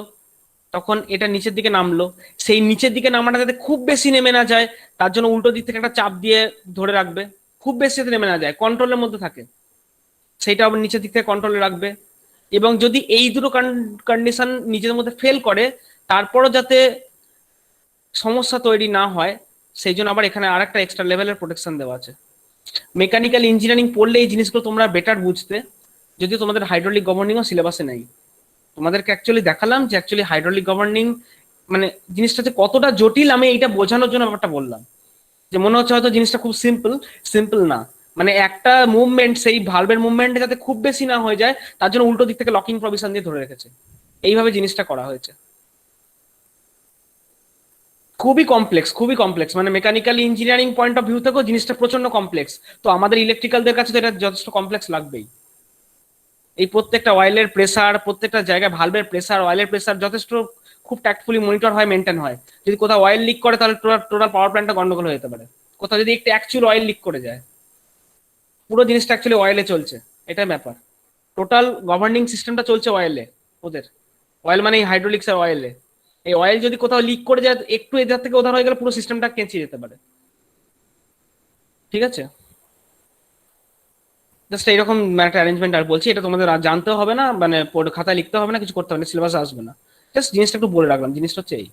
তখন এটা নিচের দিকে নামলো, সেই নিচের দিকে নামাটা যাতে খুব বেশি নেমে না যায় তার জন্য উল্টো দিক থেকে একটা চাপ দিয়ে ধরে রাখবে, খুব বেশি যাতে নেমে না যায়, কন্ট্রোলের মধ্যে থাকে, সেইটা আবার নিচের দিক থেকে কন্ট্রোলে রাখবে। এবং যদি এই দুটো কন্ডিশন নিজের মধ্যে ফেল করে তারপরও যাতে সমস্যা তৈরি না হয় সেই জন্য আবার এখানে আর একটা এক্সট্রা লেভেলের প্রোটেকশন দেওয়া আছে। মেকানিক্যাল ইঞ্জিনিয়ারিং পড়লে এই জিনিসগুলো তোমরা বেটার বুঝতে, যদিও তোমাদের হাইড্রোলিক গভর্নিংও সিলেবাসে নেই। তোমাদেরকে অ্যাকচুয়ালি দেখালাম যে অ্যাকচুয়ালি হাইড্রোলিক গভর্নিং মানে জিনিসটা যে কতটা জটিল, আমি এইটা বোঝানোর জন্য ব্যাপারটা বললাম। যে মনে হচ্ছে হয়তো জিনিসটা খুব সিম্পল না, মানে একটা মুভমেন্ট সেই ভালভের মুভমেন্ট যাতে খুব বেশি না হয়ে যায় তার জন্য উল্টো দিক থেকে লকিং প্রভিশন দিয়ে ধরে রেখেছে, এইভাবে জিনিসটা করা হয়েছে। খুবই কমপ্লেক্স, মানে mechanical engineering point of view থেকেও জিনিসটা প্রচন্ড কমপ্লেক্স। তো আমাদের ইলেকট্রিক্যালদের কাছে তো এটা যথেষ্ট কমপ্লেক্স লাগবেই। এই প্রত্যেকটা অয়েলের প্রেসার, প্রত্যেকটা জায়গায় ভালভের প্রেসার, অয়েলের প্রেসার যথেষ্ট খুব ট্যাক্টফুলি মনিটর হয়, মেনটেন হয়। যদি কোথাও অয়েল লিক করে তাহলে টোটাল পাওয়ার প্ল্যান্টটা গন্ডগোল হয়ে যেতে পারে। কোথাও যদি একটা অ্যাকচুয়াল অয়েল লিক করে যায় পুরো জিনিসটা অ্যাকচুয়ালি অয়েলে চলছে, এটাই ব্যাপার। টোটাল গভর্নিং সিস্টেমটা চলছে অয়েলে, ওদের অয়েল মানে হাইড্রোলিক্স আর অয়েলে। এই অয়েল যদি কোথাও লিক করে যায় একটু এধার থেকে ওধার হয়ে গেলে পুরো সিস্টেমটা কেঁচে যেতে পারে। ঠিক আছে, জাস্ট এইরকম একটা অ্যারেঞ্জমেন্ট আর বলছি, এটা তোমাদের আর জানতে হবে না, মানে খাতায় লিখতে হবে না, কিছু করতে হবে না, সিলেবাসে আসবে না, জাস্ট জিনিসটা একটু বলে রাখলাম। জিনিসটা হচ্ছে এই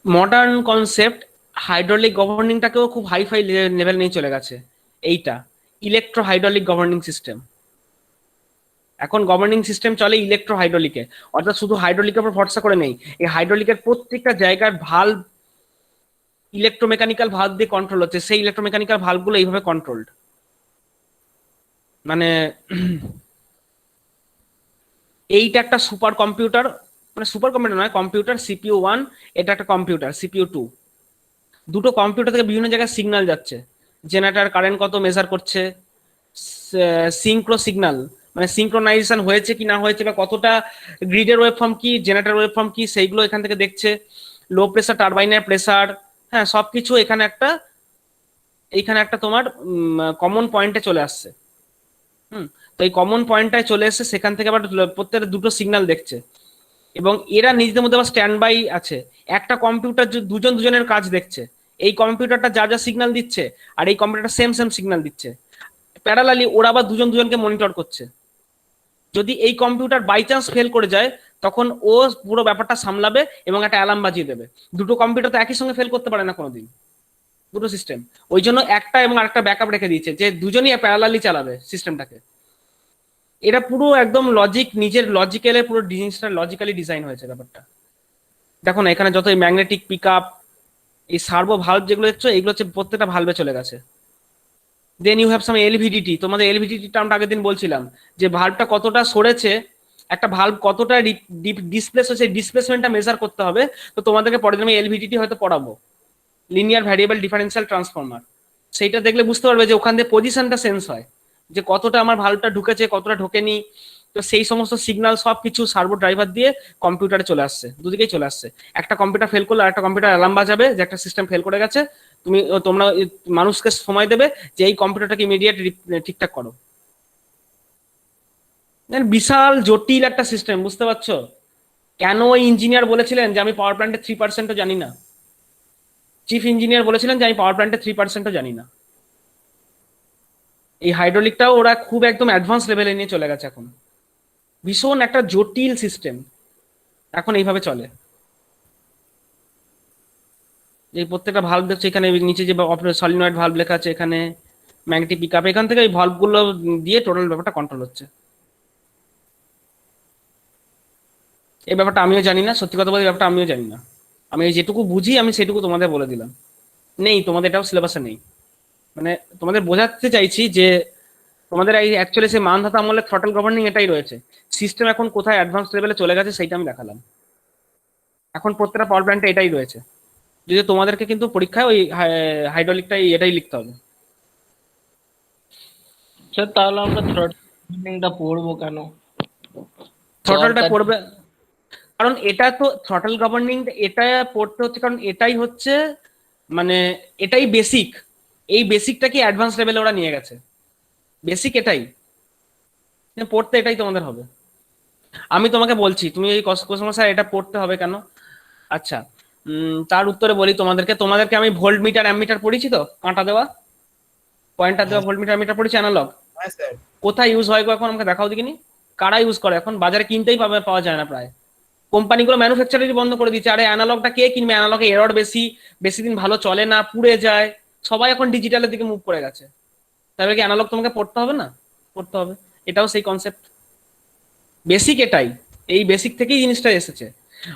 মডার্ন কনসেপ্ট হাইড্রোলিক গভর্নিংটাকেও খুব হাইফাই লেভেল নিয়ে চলে গেছে। এইটা ইলেকট্রো হাইড্রোলিক গভর্নিং সিস্টেম। এখন গভর্নিং সিস্টেম চলে ইলেকট্রো হাইড্রোলিকে, অর্থাৎ শুধু হাইড্রোলিকের উপর ভরসা করে নেই, এই হাইড্রোলিকের প্রত্যেকটা জায়গার ভালভ ইলেকট্রোমেকানিক্যাল ভালভ দিয়ে কন্ট্রোল হচ্ছে, সেই ইলেকট্রোমেকানিক্যাল ভালভগুলো এইভাবে কন্ট্রোলড। মানে এইটা একটা সুপার কম্পিউটার, মানে সুপার কম্পিউটার নয়, কম্পিউটার সিপিইউ 1, এটা একটা কম্পিউটার সিপিইউ 2। দুটো কম্পিউটার থেকে বিভিন্ন জায়গায় সিগন্যাল যাচ্ছে, জেনারেটর কারেন্ট কত মেজার করছে, সিঙ্ক্রো সিগন্যাল মানে সিঙ্ক্রোনাইজেশন হয়েছে কি না হয়েছে, বা কতটা গ্রিডের ওয়েবফর্ম কি, জেনারেটর ওয়েবফর্ম কি, সেইগুলো এখান থেকে দেখছে। লো প্রেসার টারবাইনের প্রেসার, হ্যাঁ সবকিছু এইখানে একটা তোমার কমন পয়েন্টে চলে আসছে। তো এই কমন পয়েন্টটায় চলে এসেছে, সেখান থেকে আবার প্রত্যেকটা দুটো সিগন্যাল দেখছে, এবং এরা নিজেদের মধ্যে আবার স্ট্যান্ড বাই আছে। একটা কম্পিউটার দুজন দুজনের কাজ দেখছে, এই কম্পিউটারটা যা যা সিগন্যাল দিচ্ছে আর এই কম্পিউটারটা সেম সেম সিগন্যাল দিচ্ছে, প্যারালালি ওরা আবার দুজন দুজনকে মনিটর করছে। যদি এই কম্পিউটার বাই চান্স ফেল করে যায়, তখন ও পুরো ব্যাপারটা সামলাবে এবং একটা অ্যালার্ম বাজিয়ে দেবে। দুটো কম্পিউটার তো একই সঙ্গে ফেল করতে পারে না কোনোদিন, দুটো সিস্টেম। ওই জন্য একটা এবং আরেকটা ব্যাকআপ রেখে দিয়েছে, যে দুজনই প্যারালালি চালাবে সিস্টেমটাকে। এটা পুরো একদম লজিক, নিজের লজিক্যালে পুরো জিনিসটা লজিক্যালি ডিজাইন হয়েছে ব্যাপারটা। দেখো না এখানে যত এই ম্যাগনেটিক পিক আপ, এই সার্ভো ভালভ যেগুলো দেখছো, এগুলো হচ্ছে প্রত্যেকটা ভালভে চলে গেছে। দেন ইউ হ্যাভ সাম এলভিডিটি, তোমাদের এলভিডিটি টার্মটা আগের দিন বলছিলাম, যে ভালভটা কতটা সরেছে, একটা ভালভ কতটা ডিসপ্লেস হচ্ছে, ডিসপ্লেসমেন্টটা মেজার করতে হবে। তো তোমাদেরকে পরের দিন আমি এলভিডিটি হয়তো পড়াবো, লিনিয়ার ভ্যারিয়েবল ডিফারেন্সিয়াল ট্রান্সফর্মার। সেইটা দেখলে বুঝতে পারবে যে ওখান দিয়ে পজিশনটা সেন্স হয়, যে কতটা আমার ভালভটা ঢুকেছে কতটা ঢোকেনি। তো সেই সমস্ত সিগন্যাল সবকিছু সার্ভো ড্রাইভার দিয়ে কম্পিউটারে চলে আসছে, দুদিকেই চলে আসছে। একটা কম্পিউটার ফেল করলে আরেকটা কম্পিউটার অ্যালার্ম বাজাবে যে একটা সিস্টেম ফেল করে গেছে, তোমরা মানুষকে সময় দেবে যে এই কম্পিউটারটাকে ইমিডিয়েট ঠিকঠাক করো। বিশাল জটিল একটা সিস্টেম, বুঝতে পারছো? কেন ওই ইঞ্জিনিয়ার বলেছিলেন যে আমি পাওয়ার প্ল্যান্টের 3%ও জানি না, চিফ ইঞ্জিনিয়ার বলেছিলেন যে আমি পাওয়ার প্ল্যান্টের 3%ও জানি না। এই হাইড্রোলিকটাও ওরা খুব একদম অ্যাডভান্স লেভেলে নিয়ে চলে গেছে এখন। ভীষণ একটা জটিল সিস্টেম এখন এইভাবে চলে। এই প্রত্যেকটা ভালভ দেখছো এখানে নিচে যে সলিনয়েড ভালভ লেখা আছে, এখানে ম্যাগনেটিক পিকআপ, এখান থেকে এই ভালভগুলো দিয়ে টোটাল ব্যাপারটা কন্ট্রোল হচ্ছে। এই ব্যাপারটা আমিও জানি না, সত্যি কথা বলতে ব্যাপারটা আমিও জানি না। আমি যেটুকু বুঝি আমি সেটুকু তোমাদের বলে দিলাম। নেই, তোমাদের এটাও সিলেবাসে নেই। মানে তোমাদের বোঝাতে চাইছি যে তোমাদের এই অ্যাকচুয়ালি সেই মানধাতা আমলে থ্রটল গভর্নিং এটাই রয়েছে। সিস্টেম এখন কোথায় অ্যাডভান্স লেভেলে চলে গেছে সেইটা আমি দেখালাম। এখন প্রত্যেকটা পাওয়ার প্ল্যান্টে এটাই রয়েছে, যদি তোমাদেরকে কিন্তু পরীক্ষায় ওই হাইড্রোলিকটাই এটাই লিখতে হবে। স্যার তাহলে আমরা থ্রটলিংটা পড়বো কেন? থ্রটলটা পড়বে কারণ এটা তো থ্রটল গভর্নিং, এটা পড়তে হচ্ছে কারণ এটাই হচ্ছে মানে এটাই বেসিক। এই বেসিকটাকে অ্যাডভান্স লেভেলে ওরা নিয়ে গেছে, বেসিক এটাই পড়তে, এটাই তোমাদের হবে। আমি তোমাকে বলছি, তুমি এই কোশ্চেন স্যার এটা পড়তে হবে কেন, আচ্ছা তার উত্তরে বলি তোমাদেরকে আমি ভোল্ট মিটার অ্যামমিটার পড়িয়েছি তো, কাঁটা দেওয়া পয়েন্টার দেওয়া ভোল্ট মিটার অ্যামমিটার পড়েছি, অ্যানালগ। হ্যাঁ স্যার। কোথায় ইউজ হয় গো এখন, আমাকে দেখাও দেখিনি। কারা ইউজ করে এখন? বাজারে কিনতেই পাওয়া যায় না প্রায়, কোম্পানিগুলো ম্যানুফ্যাকচারিং বন্ধ করে দিচ্ছে। আরে অ্যানালগটা কে কিনবে? অ্যানালগে এরর বেশি দিন ভালো চলে না, পুড়ে যায়। সবাই এখন ডিজিটালের দিকে মুভ করে গেছে, তাহলে কি অ্যানালগ তোমাকে পড়তে হবে না? পড়তে হবে। এটাও সেই কনসেপ্ট, বেসিক এটাই, এই বেসিক থেকেই জিনিসটা এসেছে।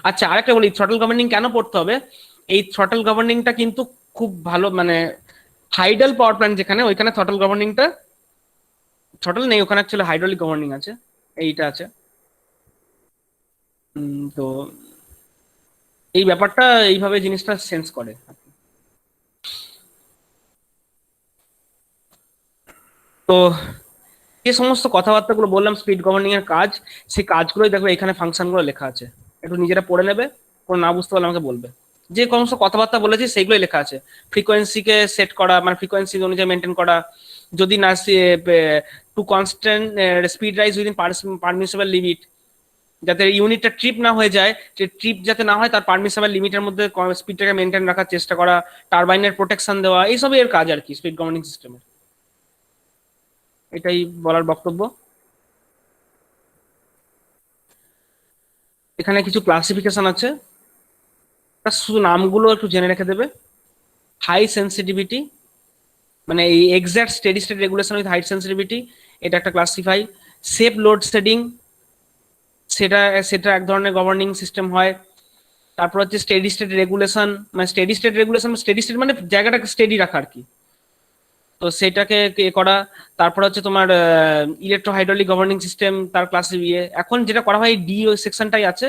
আচ্ছা আরেকটা বলি, থ্রটল গভর্নিং কেন পড়তে হবে? এই থ্রটল গভর্নিংটা কিন্তু খুব ভালো, মানে হাইডল পাওয়ার প্ল্যান্ট যেখানে, ওইখানে থ্রটল গভর্নিংটা, থ্রটল নেই ওখানে, অ্যাকচুয়ালি হাইড্রোলিক গভর্নিং আছে, এইটা আছে। তো এই ব্যাপারটা এইভাবে জিনিসটা সেন্স করে। তো যে সমস্ত কথাবার্তাগুলো বললাম স্পিড গভর্নিং এর কাজ, সেই কাজগুলোই দেখবে এখানে ফাংশনগুলো লেখা আছে, একটু নিজেরা পড়ে নেবে, কোনো না বুঝতে পারলে আমাকে বলবে। যে সমস্ত কথাবার্তা বলেছি সেইগুলোই লেখা আছে। ফ্রিকোয়েন্সিকে সেট করা, মানে ফ্রিকোয়েন্সি অনুযায়ী মেনটেন করা, যদি না to constant speed rise within permissible limit, যাতে ইউনিটটা ট্রিপ না হয়ে যায়, যে ট্রিপ যাতে না হয় তার পারমিসিবল লিমিটের মধ্যে স্পিডটাকে মেনটেন রাখার চেষ্টা করা, টারবাইনের প্রোটেকশন দেওয়া, এইসবই এর কাজ আর কি স্পিড গভর্নিং সিস্টেমের। এটাই বলার বক্তব্য। এখানে কিছু ক্লাসিফিকেশন আছে, শুধু নামগুলো একটু জেনে রেখে দেবে। হাই সেন্সিটিভিটি, মানে এই exact steady state regulation with high sensitivity, এটা একটা ক্লাসিফাই। সেফ লোড শেডিং, সেটা এক ধরনের গভর্নিং সিস্টেম হয়। তারপর হচ্ছে স্টেডি স্টেট রেগুলেশন, মানে স্টেডি স্টেট মানে জায়গাটাকে স্টেডি রাখা আর কি, তো সেটাকে করা। তারপর হচ্ছে তোমার ইলেকট্রো হাইড্রোলিক গভর্নিং সিস্টেম, তার ক্লাসে এখন যেটা করা হয় ডি ওই সেকশনটাই আছে,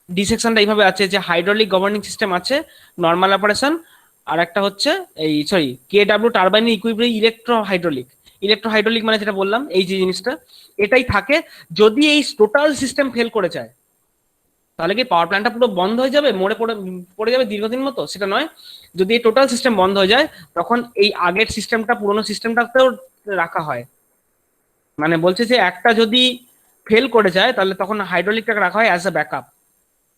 ডি সেকশনটা এইভাবে আছে যে হাইড্রোলিক গভর্নিং সিস্টেম আছে, নর্মাল অপারেশন, আর একটা হচ্ছে এই sorry KW turbine equilibrium electro hydraulic মানে যেটা বললাম এই যে জিনিসটা এটাই থাকে। যদি এই টোটাল সিস্টেম ফেল করে যায় তাহলে কি পাওয়ার প্ল্যান্টটা পুরো বন্ধ হয়ে যাবে, মরে পড়ে যাবে দীর্ঘদিন মতো? সেটা নয়। যদি এই টোটাল সিস্টেম বন্ধ হয়ে যায় তখন এই আগের সিস্টেমটা পুরোনো সিস্টেমটাতেও রাখা হয়। মানে বলছে যে একটা যদি ফেল করে যায় তাহলে তখন হাইড্রোলিকটাকে রাখা হয় অ্যাজ এ ব্যাকআপ,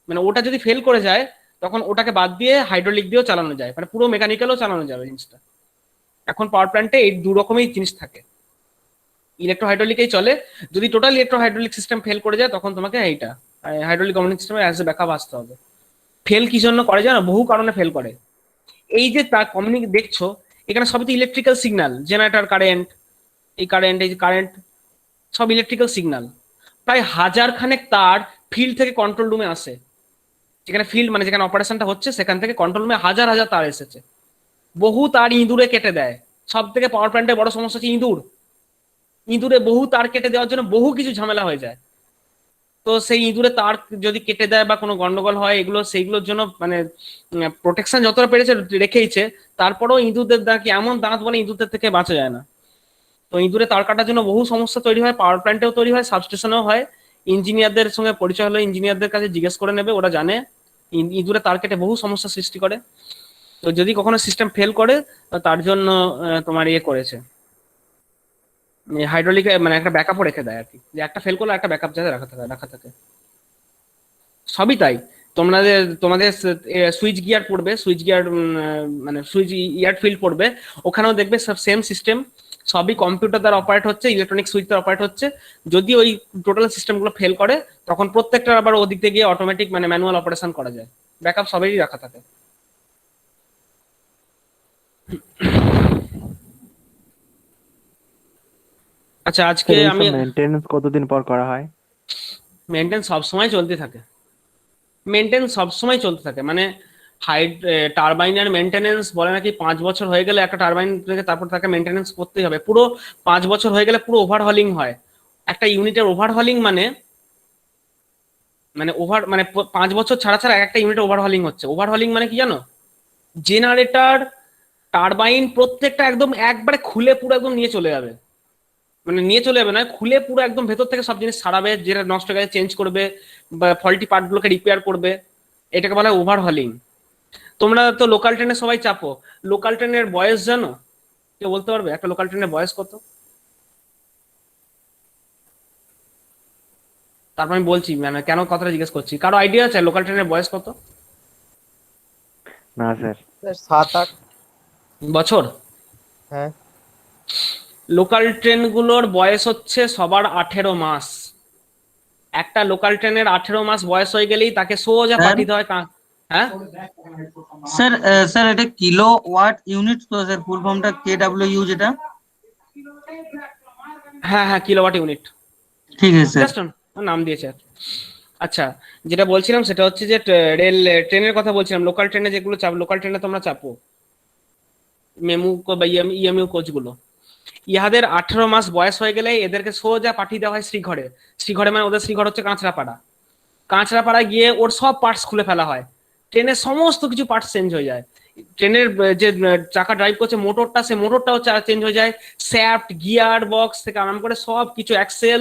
মানে ওটা যদি ফেল করে যায় তখন ওটাকে বাদ দিয়ে হাইড্রোলিক দিয়েও চালানো যায়, মানে পুরো মেকানিক্যালও চালানো যাবে জিনিসটা। এখন পাওয়ার প্ল্যান্টে এই দু রকমই জিনিস থাকে, ইলেকট্রো হাইড্রোলিকেই চলে। যদি total electro hydraulic system fail করে যায় তখন তোমাকে এইটা হাইড্রোলিক গভর্নিং সিস্টেমে অ্যাজ এ ব্যাকআপ আসতে হবে। ফেল কি জন্য করে জানো? বহু কারণে ফেল করে। এই যে তার দেখছো এখানে সবই তো ইলেকট্রিক্যাল সিগন্যাল, জেনারেটর কারেন্ট, এই কারেন্ট সব ইলেকট্রিক্যাল সিগন্যাল। প্রায় 1000 খানেক তার ফিল্ড থেকে কন্ট্রোল রুমে আসে, যেখানে ফিল্ড মানে যেখানে অপারেশনটা হচ্ছে সেখান থেকে কন্ট্রোল রুমে 1000 তার এসেছে। বহু তার ইঁদুরে কেটে দেয়। সব থেকে পাওয়ার প্ল্যান্টের বড় সমস্যা হচ্ছে ইঁদুরে বহু তার কেটে দেওয়ার জন্য বহু কিছু ঝামেলা হয়ে যায়। তো সেই ইঁদুরে তার যদি কেটে দেয় বা কোনো গন্ডগোল হয় এগুলো সেইগুলোর জন্য মানে প্রোটেকশন যতটা পেরেছে রেখেইছে, তারপরেও ইঁদুরদের কি এমন দাঁত বলে ইঁদুরদের থেকে বাঁচা যায় না। তো ইঁদুরে তার কাটার জন্য বহু সমস্যা তৈরি হয়, পাওয়ার প্ল্যান্টেও তৈরি হয়, সাবস্টেশনেও হয়। ইঞ্জিনিয়ারদের সঙ্গে পরিচয় হলে ইঞ্জিনিয়ারদের কাছে জিজ্ঞেস করে নেবে, ওরা জানে ইঁদুরে তার কেটে বহু সমস্যা সৃষ্টি করে। তো যদি কখনো সিস্টেম ফেল করে তার জন্য তোমার করেছে হাইড্রোলিক মানে একটা ব্যাকআপও রেখে দেয় আর কি, যে একটা ফেল করলে একটা ব্যাকআপ যাতে রাখা থাকে। সবই তাই। তোমাদের সুইচ গিয়ার পড়বে, সুইচ গিয়ার মানে সুইচ ইয়ার ফিল্ড পড়বে, ওখানেও দেখবে সব সেম সিস্টেম, সবই কম্পিউটার দ্বারা অপারেট হচ্ছে, ইলেকট্রনিক সুইচ দ্বারা অপারেট হচ্ছে। যদি ওই টোটাল সিস্টেমগুলো ফেল করে তখন প্রত্যেকটার আবার ওদিক থেকে গিয়ে অটোমেটিক মানে ম্যানুয়াল অপারেশন করা যায়, ব্যাকআপ সবেরই রাখা থাকে। আচ্ছা আজকে আমি মেইনটেনেন্স কতদিন পর করা হয়? মেনটেন সবসময় চলতে থাকে, মানে টারবাইনের মেনটেনেন্স বলে নাকি 5 বছর হয়ে গেলে একটা টারবাইন থেকে তারপর তাকে মেনটেনেন্স করতেই হবে। পুরো 5 বছর হয়ে গেলে পুরো ওভারহলিং হয়। একটা ইউনিটের ওভারহলিং মানে 5 বছর ছাড়া ছাড়া একটা ইউনিটের ওভারহলিং হচ্ছে। ওভারহলিং মানে কি জানো? জেনারেটর টারবাইন প্রত্যেকটা একদম একবারে খুলে পুরো একদম নিয়ে চলে যাবে, মানে নিয়ে চলে যাবে না, খুলে পুরো একদম ভেতর থেকে সব জিনিস সারাবে, যেটা নষ্ট হয়ে গেছে চেঞ্জ করবে বা ফল্টি পার্টগুলোকে রিপেয়ার করবে, এটাকে বলা হয় ওভারহলিং। তোমরা তো লোকাল ট্রেনে সবাই চাপো, লোকাল ট্রেনের বয়স জানো? কেউ বলতে পারবে একটা লোকাল ট্রেনের বয়স কত? তারপর আমি বলছি মানে কেন কথাটা জিজ্ঞেস করছি, কারো আইডিয়া আছে লোকাল ট্রেনের বয়স কত? না স্যার। 7-8 বছর? হ্যাঁ। লোকাল ট্রেনগুলোর বয়স হচ্ছে সবার 18 মাস। একটা লোকাল ট্রেনের 18 মাস বয়স হয়ে গেলেই তাকে সোজা পাঠিয়ে হয় হ্যাঁ স্যার এটা কিলো ওয়াট ইউনিট তো স্যার, ফুল ফর্মটা কেডব্লিউ যেটা। হ্যাঁ কিলোওয়াট ইউনিট, ঠিক আছে স্যার। জাস্ট নাম দিয়েছে। আচ্ছা যেটা বলছিলাম সেটা হচ্ছে যে ট্রেনের কথা বলছিলাম। লোকাল ট্রেনে যেগুলো লোকাল ট্রেনে তোমরা চাপো মেমু বা ইএমইউ কোচগুলো, ইহাদের 18 মাস বয়স হয়ে গেলে এদেরকে সোজা পাঠিয়ে দেওয়া হয় শ্রীঘরে মানে ওদের শ্রীঘর হচ্ছে কাঁচরাপাড়া গিয়ে ওর সব পার্টস খুলে ফেলা হয়। ট্রেনের সমস্ত কিছু পার্টস চেঞ্জ হয়ে যায়। ট্রেনের যে চাকা ড্রাইভ করছে মোটরটা, সে মোটরটাও চেঞ্জ হয়ে যায়। শ্যাফট, গিয়ার বক্স থেকে আরাম করে সব কিছু, অ্যাক্সেল,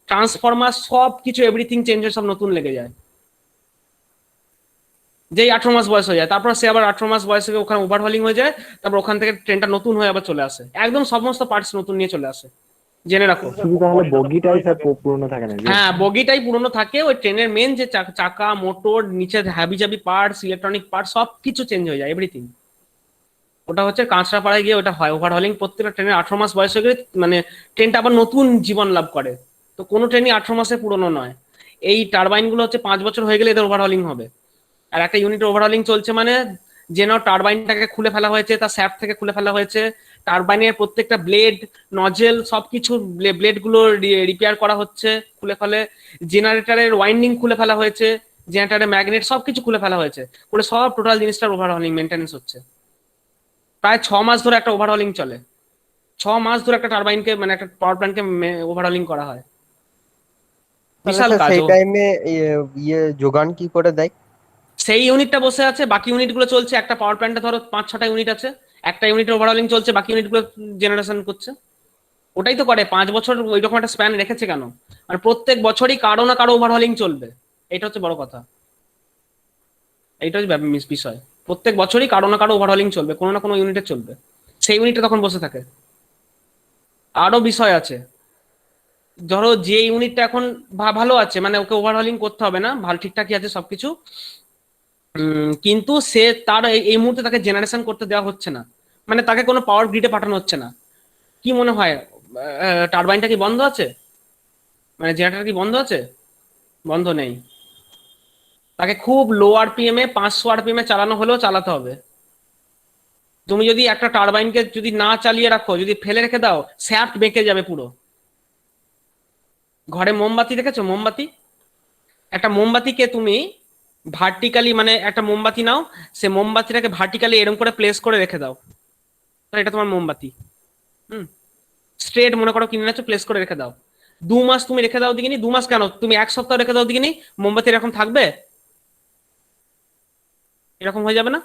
ট্রান্সফরমার সব কিছু এভরিথিং চেঞ্জ হয়ে সব নতুন লেগে যায় যেই 18 মাস বয়স হয়ে যায়। তারপর সে আবার 18 মাস বয়স থেকে ওখানে ওভারহলিং হয়ে যায়, তারপর ওখান থেকে ট্রেনটা নতুন হয়ে আবার চলে আসে, একদম সমস্ত পার্টস নতুন নিয়ে চলে আসে, জেনে রাখো। শুধু তাহলে বগিটাই স্যার পুরনো থাকে না? হ্যাঁ বগিটাই পুরনো থাকে, ওই ট্রেনের মেন যে চাকা, মোটর, নিচে হাবিজাবি পার্টস, ইলেকট্রনিক পার্টস সব কিছু চেঞ্জ হয়ে যায়, এভরিথিং। ওটা হচ্ছে কাঁচরাপাড়ায় গিয়ে ওটা হয় ওভারহলিং। প্রত্যেকটা ট্রেনের 18 মাস বয়স হয়ে গেলে মানে ট্রেনটা আবার নতুন জীবন লাভ করে। তো কোনো ট্রেনই 18 মাসে পুরনো নয়। এই টারবাইন গুলো হচ্ছে 5 বছর হয়ে গেলে এদের ওভারহলিং হবে। আর একটা ইউনিটের ওভারহলিং চলছে মানে যেন টারবাইনটাকে খুলে ফেলা হয়েছে, তার শ্যাফট থেকে খুলে ফেলা হয়েছে, টারবাইনের প্রত্যেকটা ব্লেড, নজেল সবকিছু ব্লেড গুলো রিপেয়ার করা হচ্ছে, খুলে ফেলে জেনারেটরের ওয়াইন্ডিং খুলে ফেলা হয়েছে, জেনারেটরের ম্যাগনেট সবকিছু খুলে ফেলা হয়েছে, করে সব টোটাল জিনিসটার ওভারহলিং মেনটেন্স হচ্ছে। প্রায় 6 মাস ধরে একটা ওভারহলিং চলে, 6 মাস ধরে একটা টারবাইনকে মানে একটা পাওয়ার প্ল্যান্টকে ওভারহলিং করা হয়। তাহলে বিশাল স্যার কাজ। সেই টাইমে যোগান কি করে দেয়? সেই ইউনিটটা বসে আছে, বাকি ইউনিটগুলো চলছে। একটা পাওয়ার প্ল্যান্টে ধরো 5-6টা ইউনিট আছে, একটা ইউনিটের ওভারহলিং চলছে, বাকি ইউনিটগুলো জেনারেশন করছে। ওটাই তো করে 5 বছর ওই রকম একটা স্প্যান রেখেছে কেন? আর প্রত্যেক বছরই কারো না কারো ওভারহলিং চলবে, এটা হচ্ছে বড় কথা। এইটা হচ্ছে বিষয়, প্রত্যেক বছরই কারো না কারো ওভারহলিং চলবে, কোনো না কোনো ইউনিটে চলবে, সেই ইউনিটটা তখন বসে থাকে। আরো বিষয় আছে, ধরো যে ইউনিটটা এখন ভালো আছে, মানে ওকে ওভারহলিং করতে হবে না, ভালো ঠিকঠাকই আছে সবকিছু, কিন্তু সে তার এই মুহূর্তে তাকে জেনারেশন করতে দেওয়া হচ্ছে না, মানে তাকে কোনো পাওয়ার গ্রিডে পাঠানো হচ্ছে না। কি মনে হয়, টারবাইনটা কি বন্ধ আছে? মানে জেনারেটর কি বন্ধ আছে? বন্ধ নেই। তাকে খুব লো আরপিএম এ 500 আরপিএম এ চালানো হলেও চালাতে হবে। তুমি যদি একটা টারবাইনকে যদি না চালিয়ে রাখো, যদি ফেলে রেখে দাও, শ্যাফট বেঁকে যাবে পুরো। ঘরে মোমবাতি দেখেছো? মোমবাতি, একটা মোমবাতিকে তুমি ভার্টিক্যালি, মানে একটা মোমবাতি নাও, সে মোমবাতিটাকে ভার্টিক্যালি এরকম করে প্লেস করে রেখে দাও, তাহলে এটা তোমার মোমবাতি। স্ট্রেট মনে করো কিনে নেছো, প্লেস করে রেখে দাও। 2 মাস তুমি রেখে দাও দেখিনি, 2 মাস কেন, তুমি 1 সপ্তাহ রেখে দাও দেখিনি, মোমবাতি এরকম থাকবে? এরকম হয়ে যাবে না?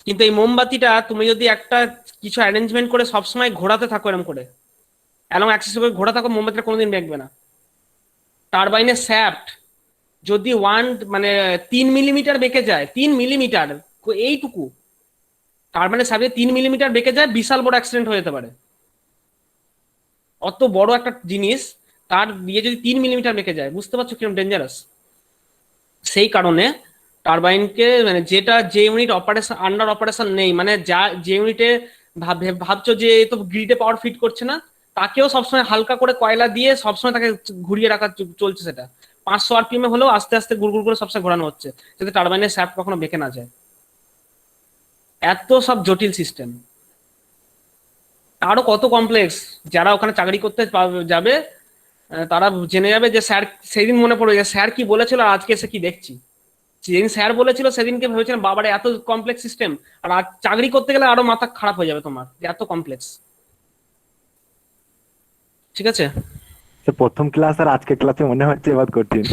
কিন্তু এই মোমবাতিটা তুমি যদি একটা কিছু অ্যারেঞ্জমেন্ট করে সবসময় ঘোরাতে থাকো, এরকম করে এরকম অ্যাক্সেস করে ঘোরা থাকো, মোমবাতিটা কোনোদিন দেখবে না। টারবাইনের শ্যাফট যদি মানে 3 মিলিমিটার বেঁকে যায়, 3 মিলিমিটার, এইটুকু টারবাইনের শ্যাফটে 3 মিলিমিটার বেঁকে যায়, বিশাল বড় অ্যাক্সিডেন্ট হয়ে যেতে পারে। অত বড় একটা জিনিস তার দিয়ে যদি 3 মিলিমিটার বেঁকে যায়, বুঝতে পারছো কিরকম ডেঞ্জারাস। সেই কারণে টারবাইনকে, মানে যেটা যে ইউনিট অপারেশন আন্ডার অপারেশন নেই, মানে যে ইউনিটে ভাবছো যে এ তো গ্রিডে পাওয়ার ফিট করছে না, তাকেও সবসময় হালকা করে কয়লা দিয়ে সবসময় তাকে ঘুরিয়ে রাখা চলছে। সেটা 500 আরপিএম হলেও আস্তে আস্তে গুড় করে সবসময় ঘোরানো হচ্ছে, যাতে টারবাইনের শ্যাফট কখনো বেঁকে না যায়। এত সব জটিল সিস্টেম, আরো কত কমপ্লেক্স। যারা ওখানে চাকরি করতে যাবে তারা জেনে যাবে যে স্যার, সেদিন মনে পড়বে যে স্যার কি বলেছিল আর আজকে এসে কি দেখছি। যেদিন স্যার বলেছিল সেদিনকে ভেবেছিলাম বাবারে এত কমপ্লেক্স সিস্টেম, আর আজ চাকরি করতে গেলে আরো মাথা খারাপ হয়ে যাবে তোমার, যে এত কমপ্লেক্স। ঠিক আছে, প্রথম ক্লাস আর আজকে ক্লাসে মনে হচ্ছে এবার কঠিন।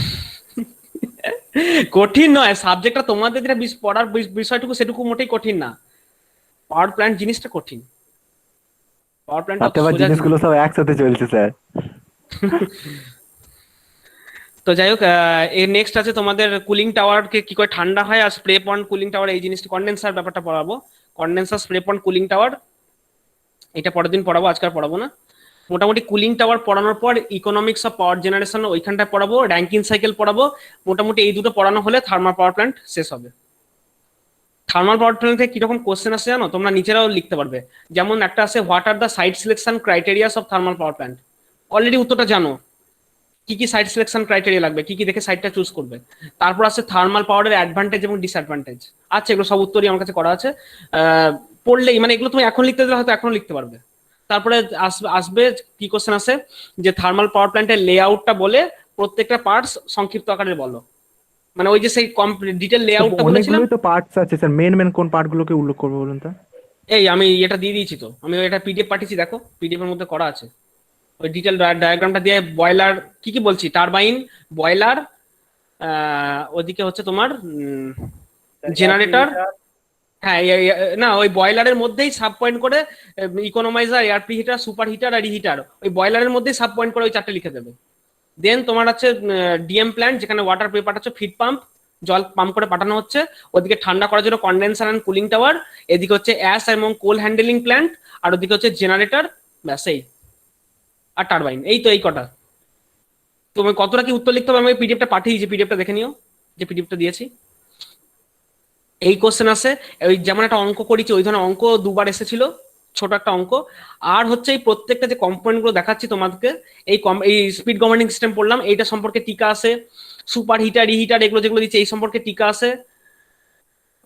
কঠিন নয় সাবজেক্টটা, তোমাদের যেটা পড়ার বিষয়টুকু সেটুকু মোটেই কঠিন না। পাওয়ার প্ল্যান্ট জিনিসটা কঠিন, পাওয়ার প্ল্যান্ট তাতে আবার জিনিসগুলো সব একসাথে চলছে স্যার। তো যাই হোক, এর নেক্সট আছে তোমাদের কুলিং টাওয়ারকে কি করে ঠান্ডা হয়, আর স্প্রে পয়েন্ট কুলিং টাওয়ার, এই জিনিসটা কন্ডেন্সার ব্যাপারটা পড়াবো। Condenser, spray point, cooling tower, এটা পরের দিন পড়াবো, আজকাল পড়াবো না। মোটামুটি কুলিং টাওয়ার পড়ানোর পর ইকোনমিক্স অফ পাওয়ার জেনারেশন ওইখানটায় পড়াবো, র্যাঙ্কিন সাইকেল পড়াবো। মোটামুটি এই দুটো পড়ানো হলে থার্মাল পাওয়ার প্ল্যান্ট শেষ হবে। থার্মাল পাওয়ার প্ল্যান্ট থেকে কিরকম কোশ্চেন আসে জানো? তোমরা নিজেরাও লিখতে পারবে। যেমন একটা আছে, what are the site selection criterias of thermal power plant. Already উত্তরটা জানো, কি কি সাইট সিলেকশন ক্রাইটেরিয়া লাগবে, কি কি দেখে সাইটটা চুজ করবে। তারপর আছে থার্মাল পাওয়ারের অ্যাডভান্টেজ এবং ডিসঅ্যাডভান্টেজ। আচ্ছা, এগুলো সব উত্তরই আমার কাছে করা আছে, পড়লেই মানে এগুলো তুমি এখন লিখতে দিলে হয়তো এখনো লিখতে পারবে। তারপরে আসবে কি কোশ্চেন আছে, যে থার্মাল পাওয়ার প্ল্যান্টের লেআউটটা বলে প্রত্যেকটা পার্টস সংক্ষিপ্ত আকারে বলো। মানে ওই যে সেই ডিটেল লেআউটটা বলেছিলাম। অনেকগুলোই তো পার্টস আছে স্যার, মেন কোন পার্ট গুলোকে উল্লেখ করবো বলুন তো? এই আমি এটা দিয়ে দিয়েছি তো, আমি এটা পিডিএফ পাঠিয়েছি, দেখো পিডিএফ এর মধ্যে করা আছে। ওই ডিটেল ডায়াগ্রামটা দিয়ে বয়লার কি কি বলছি, টারবাইন, বয়লার, ওদিকে হচ্ছে তোমার জেনারেটর। হ্যাঁ, না ওই বয়লারের মধ্যেই সাব পয়েন্ট করে ইকোনমাইজার, এয়ার প্রিহিটার, সুপার হিটার আর রিহিটার, ওই বয়লারের মধ্যেই সাব পয়েন্ট করে ওই চারটে লিখে দেবে। দেন তোমার আছে ডিএম প্ল্যান্ট, যেখানে ওয়াটার পেয়ে পাঠাচ্ছে, ফিড পাম্প, জল পাম্প করে পাঠানো হচ্ছে। ওদিকে ঠান্ডা করার জন্য কন্ডেন্সার অ্যান্ড কুলিং টাওয়ার। এদিকে হচ্ছে অ্যাশ এবং কোল হ্যান্ডেলিং প্ল্যান্ট, আর ওদিকে হচ্ছে জেনারেটর, ব্যাস এই, আর টারবাইন। এই তো, এই কটা। তুমি কতটা কি উত্তর লিখতে হবে আমি পিডিএফটা পাঠিয়ে দিয়েছি, পিডিএফটা দেখে নিও, যে পিডিএফটা দিয়েছি। এই কোশ্চেন আছে, ওই যেমন একটা অঙ্ক করেছি, ওই ধরনের অঙ্ক দুবার এসেছিল, ছোট একটা অঙ্ক। আর হচ্ছে এই প্রত্যেকটা যে কম্পোনেন্ট গুলো দেখাচ্ছি তোমাদেরকে, এই স্পিড গভর্নিং সিস্টেম পড়লাম, এইটা সম্পর্কে টিকা আছে। সুপার হিটার, রিহিটার, এগুলো যেগুলো দিচ্ছে এই সম্পর্কে টিকা আছে।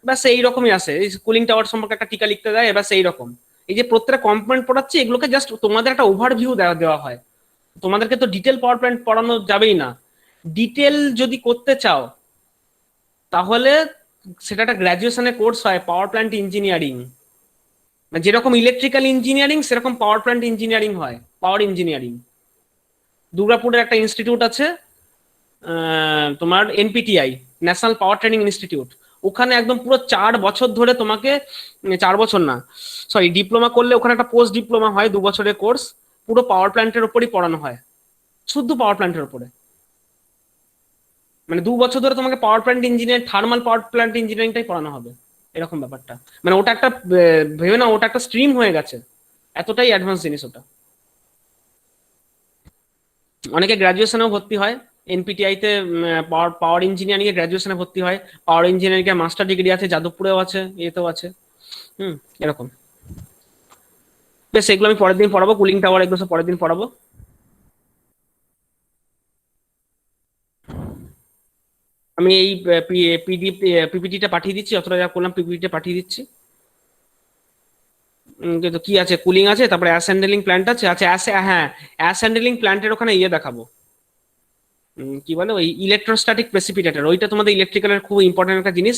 ব্যাস এইরকমই আছে। এই কুলিং টাওয়ার সম্পর্কে একটা টিকা লিখতে দেয়, ব্যাস এইরকম। এই যে প্রত্যেকটা কম্পোনেন্ট পড়াচ্ছি, এগুলোকে জাস্ট তোমাদের একটা ওভারভিউ দেওয়া হয়, তোমাদেরকে তো ডিটেল পাওয়ার প্ল্যান্ট পড়ানো যাবেই না। ডিটেল যদি করতে চাও তাহলে সেটা একটা গ্র্যাজুয়েশনের কোর্স হয়, পাওয়ার প্ল্যান্ট ইঞ্জিনিয়ারিং। যেরকম ইলেকট্রিক্যাল ইঞ্জিনিয়ারিং সেরকম পাওয়ার প্ল্যান্ট ইঞ্জিনিয়ারিং হয়, পাওয়ার ইঞ্জিনিয়ারিং। দুর্গাপুরের একটা ইনস্টিটিউট আছে তোমার এনপিটিআই, ন্যাশনাল পাওয়ার ট্রেনিং ইনস্টিটিউট। ওখানে একদম পুরো 4 বছর ধরে তোমাকে, 4 বছর না সরি, ডিপ্লোমা করলে ওখানে একটা পোস্ট ডিপ্লোমা হয় 2 বছরের কোর্স, পুরো পাওয়ার প্ল্যান্টের উপরই পড়ানো হয়, শুধু পাওয়ার প্ল্যান্টের উপরে। মানে 2 বছর ধরে তোমাকে power plant engineer, thermal power plant ইঞ্জিনিয়ারিংটাই পড়ানো হবে, এরকম ব্যাপারটা। মানে ওটা একটা ভেবে না, ওটা একটা স্ট্রিম হয়ে গেছে, এতটাই অ্যাডভান্স জিনিস ওটা। অনেকে গ্র্যাজুয়েশনেও ভর্তি হয় এনপিটিআই তে, পাওয়ার পাওয়ার ইঞ্জিনিয়ারিং এ গ্র্যাজুয়েশনে ভর্তি হয়, পাওয়ার ইঞ্জিনিয়ারিং এর মাস্টার ডিগ্রি আছে, যাদবপুরেও আছে, এতেও আছে। এরকম। বেশ, এগুলো আমি পরের দিন পড়াবো, কুলিং টাওয়ার এগুলো সব পরের দিন পড়াবো। আমি এই পিপিটিটা পাঠিয়ে দিচ্ছি, যতটা যা করলাম পিপিটিটা পাঠিয়ে দিচ্ছি। কিন্তু কি আছে, কুলিং আছে, তারপরে অ্যাস হ্যান্ডেলিং প্ল্যান্ট আছে। আচ্ছা হ্যাঁ, অ্যাস হ্যান্ডেলিং প্ল্যান্টের ওখানে ইয়ে দেখাবো, কি বলে ওই ইলেকট্রোস্ট্যাটিক প্রেসিপিটেটর। ওইটা তোমাদের ইলেকট্রিক্যালের খুব ইম্পর্টেন্ট একটা জিনিস,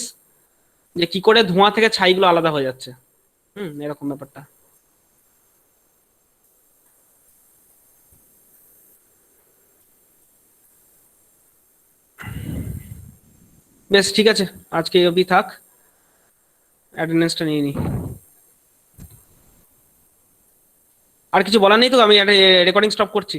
যে কি করে ধোঁয়া থেকে ছাইগুলো আলাদা হয়ে যাচ্ছে। এরকম ব্যাপারটা। বেশ, ঠিক আছে, আজকে এই অবধি থাক, অ্যাটেন্ডেন্সটা নিয়ে নিই। আর কিছু বলার নেই তো? আমি রেকর্ডিং স্টপ করছি।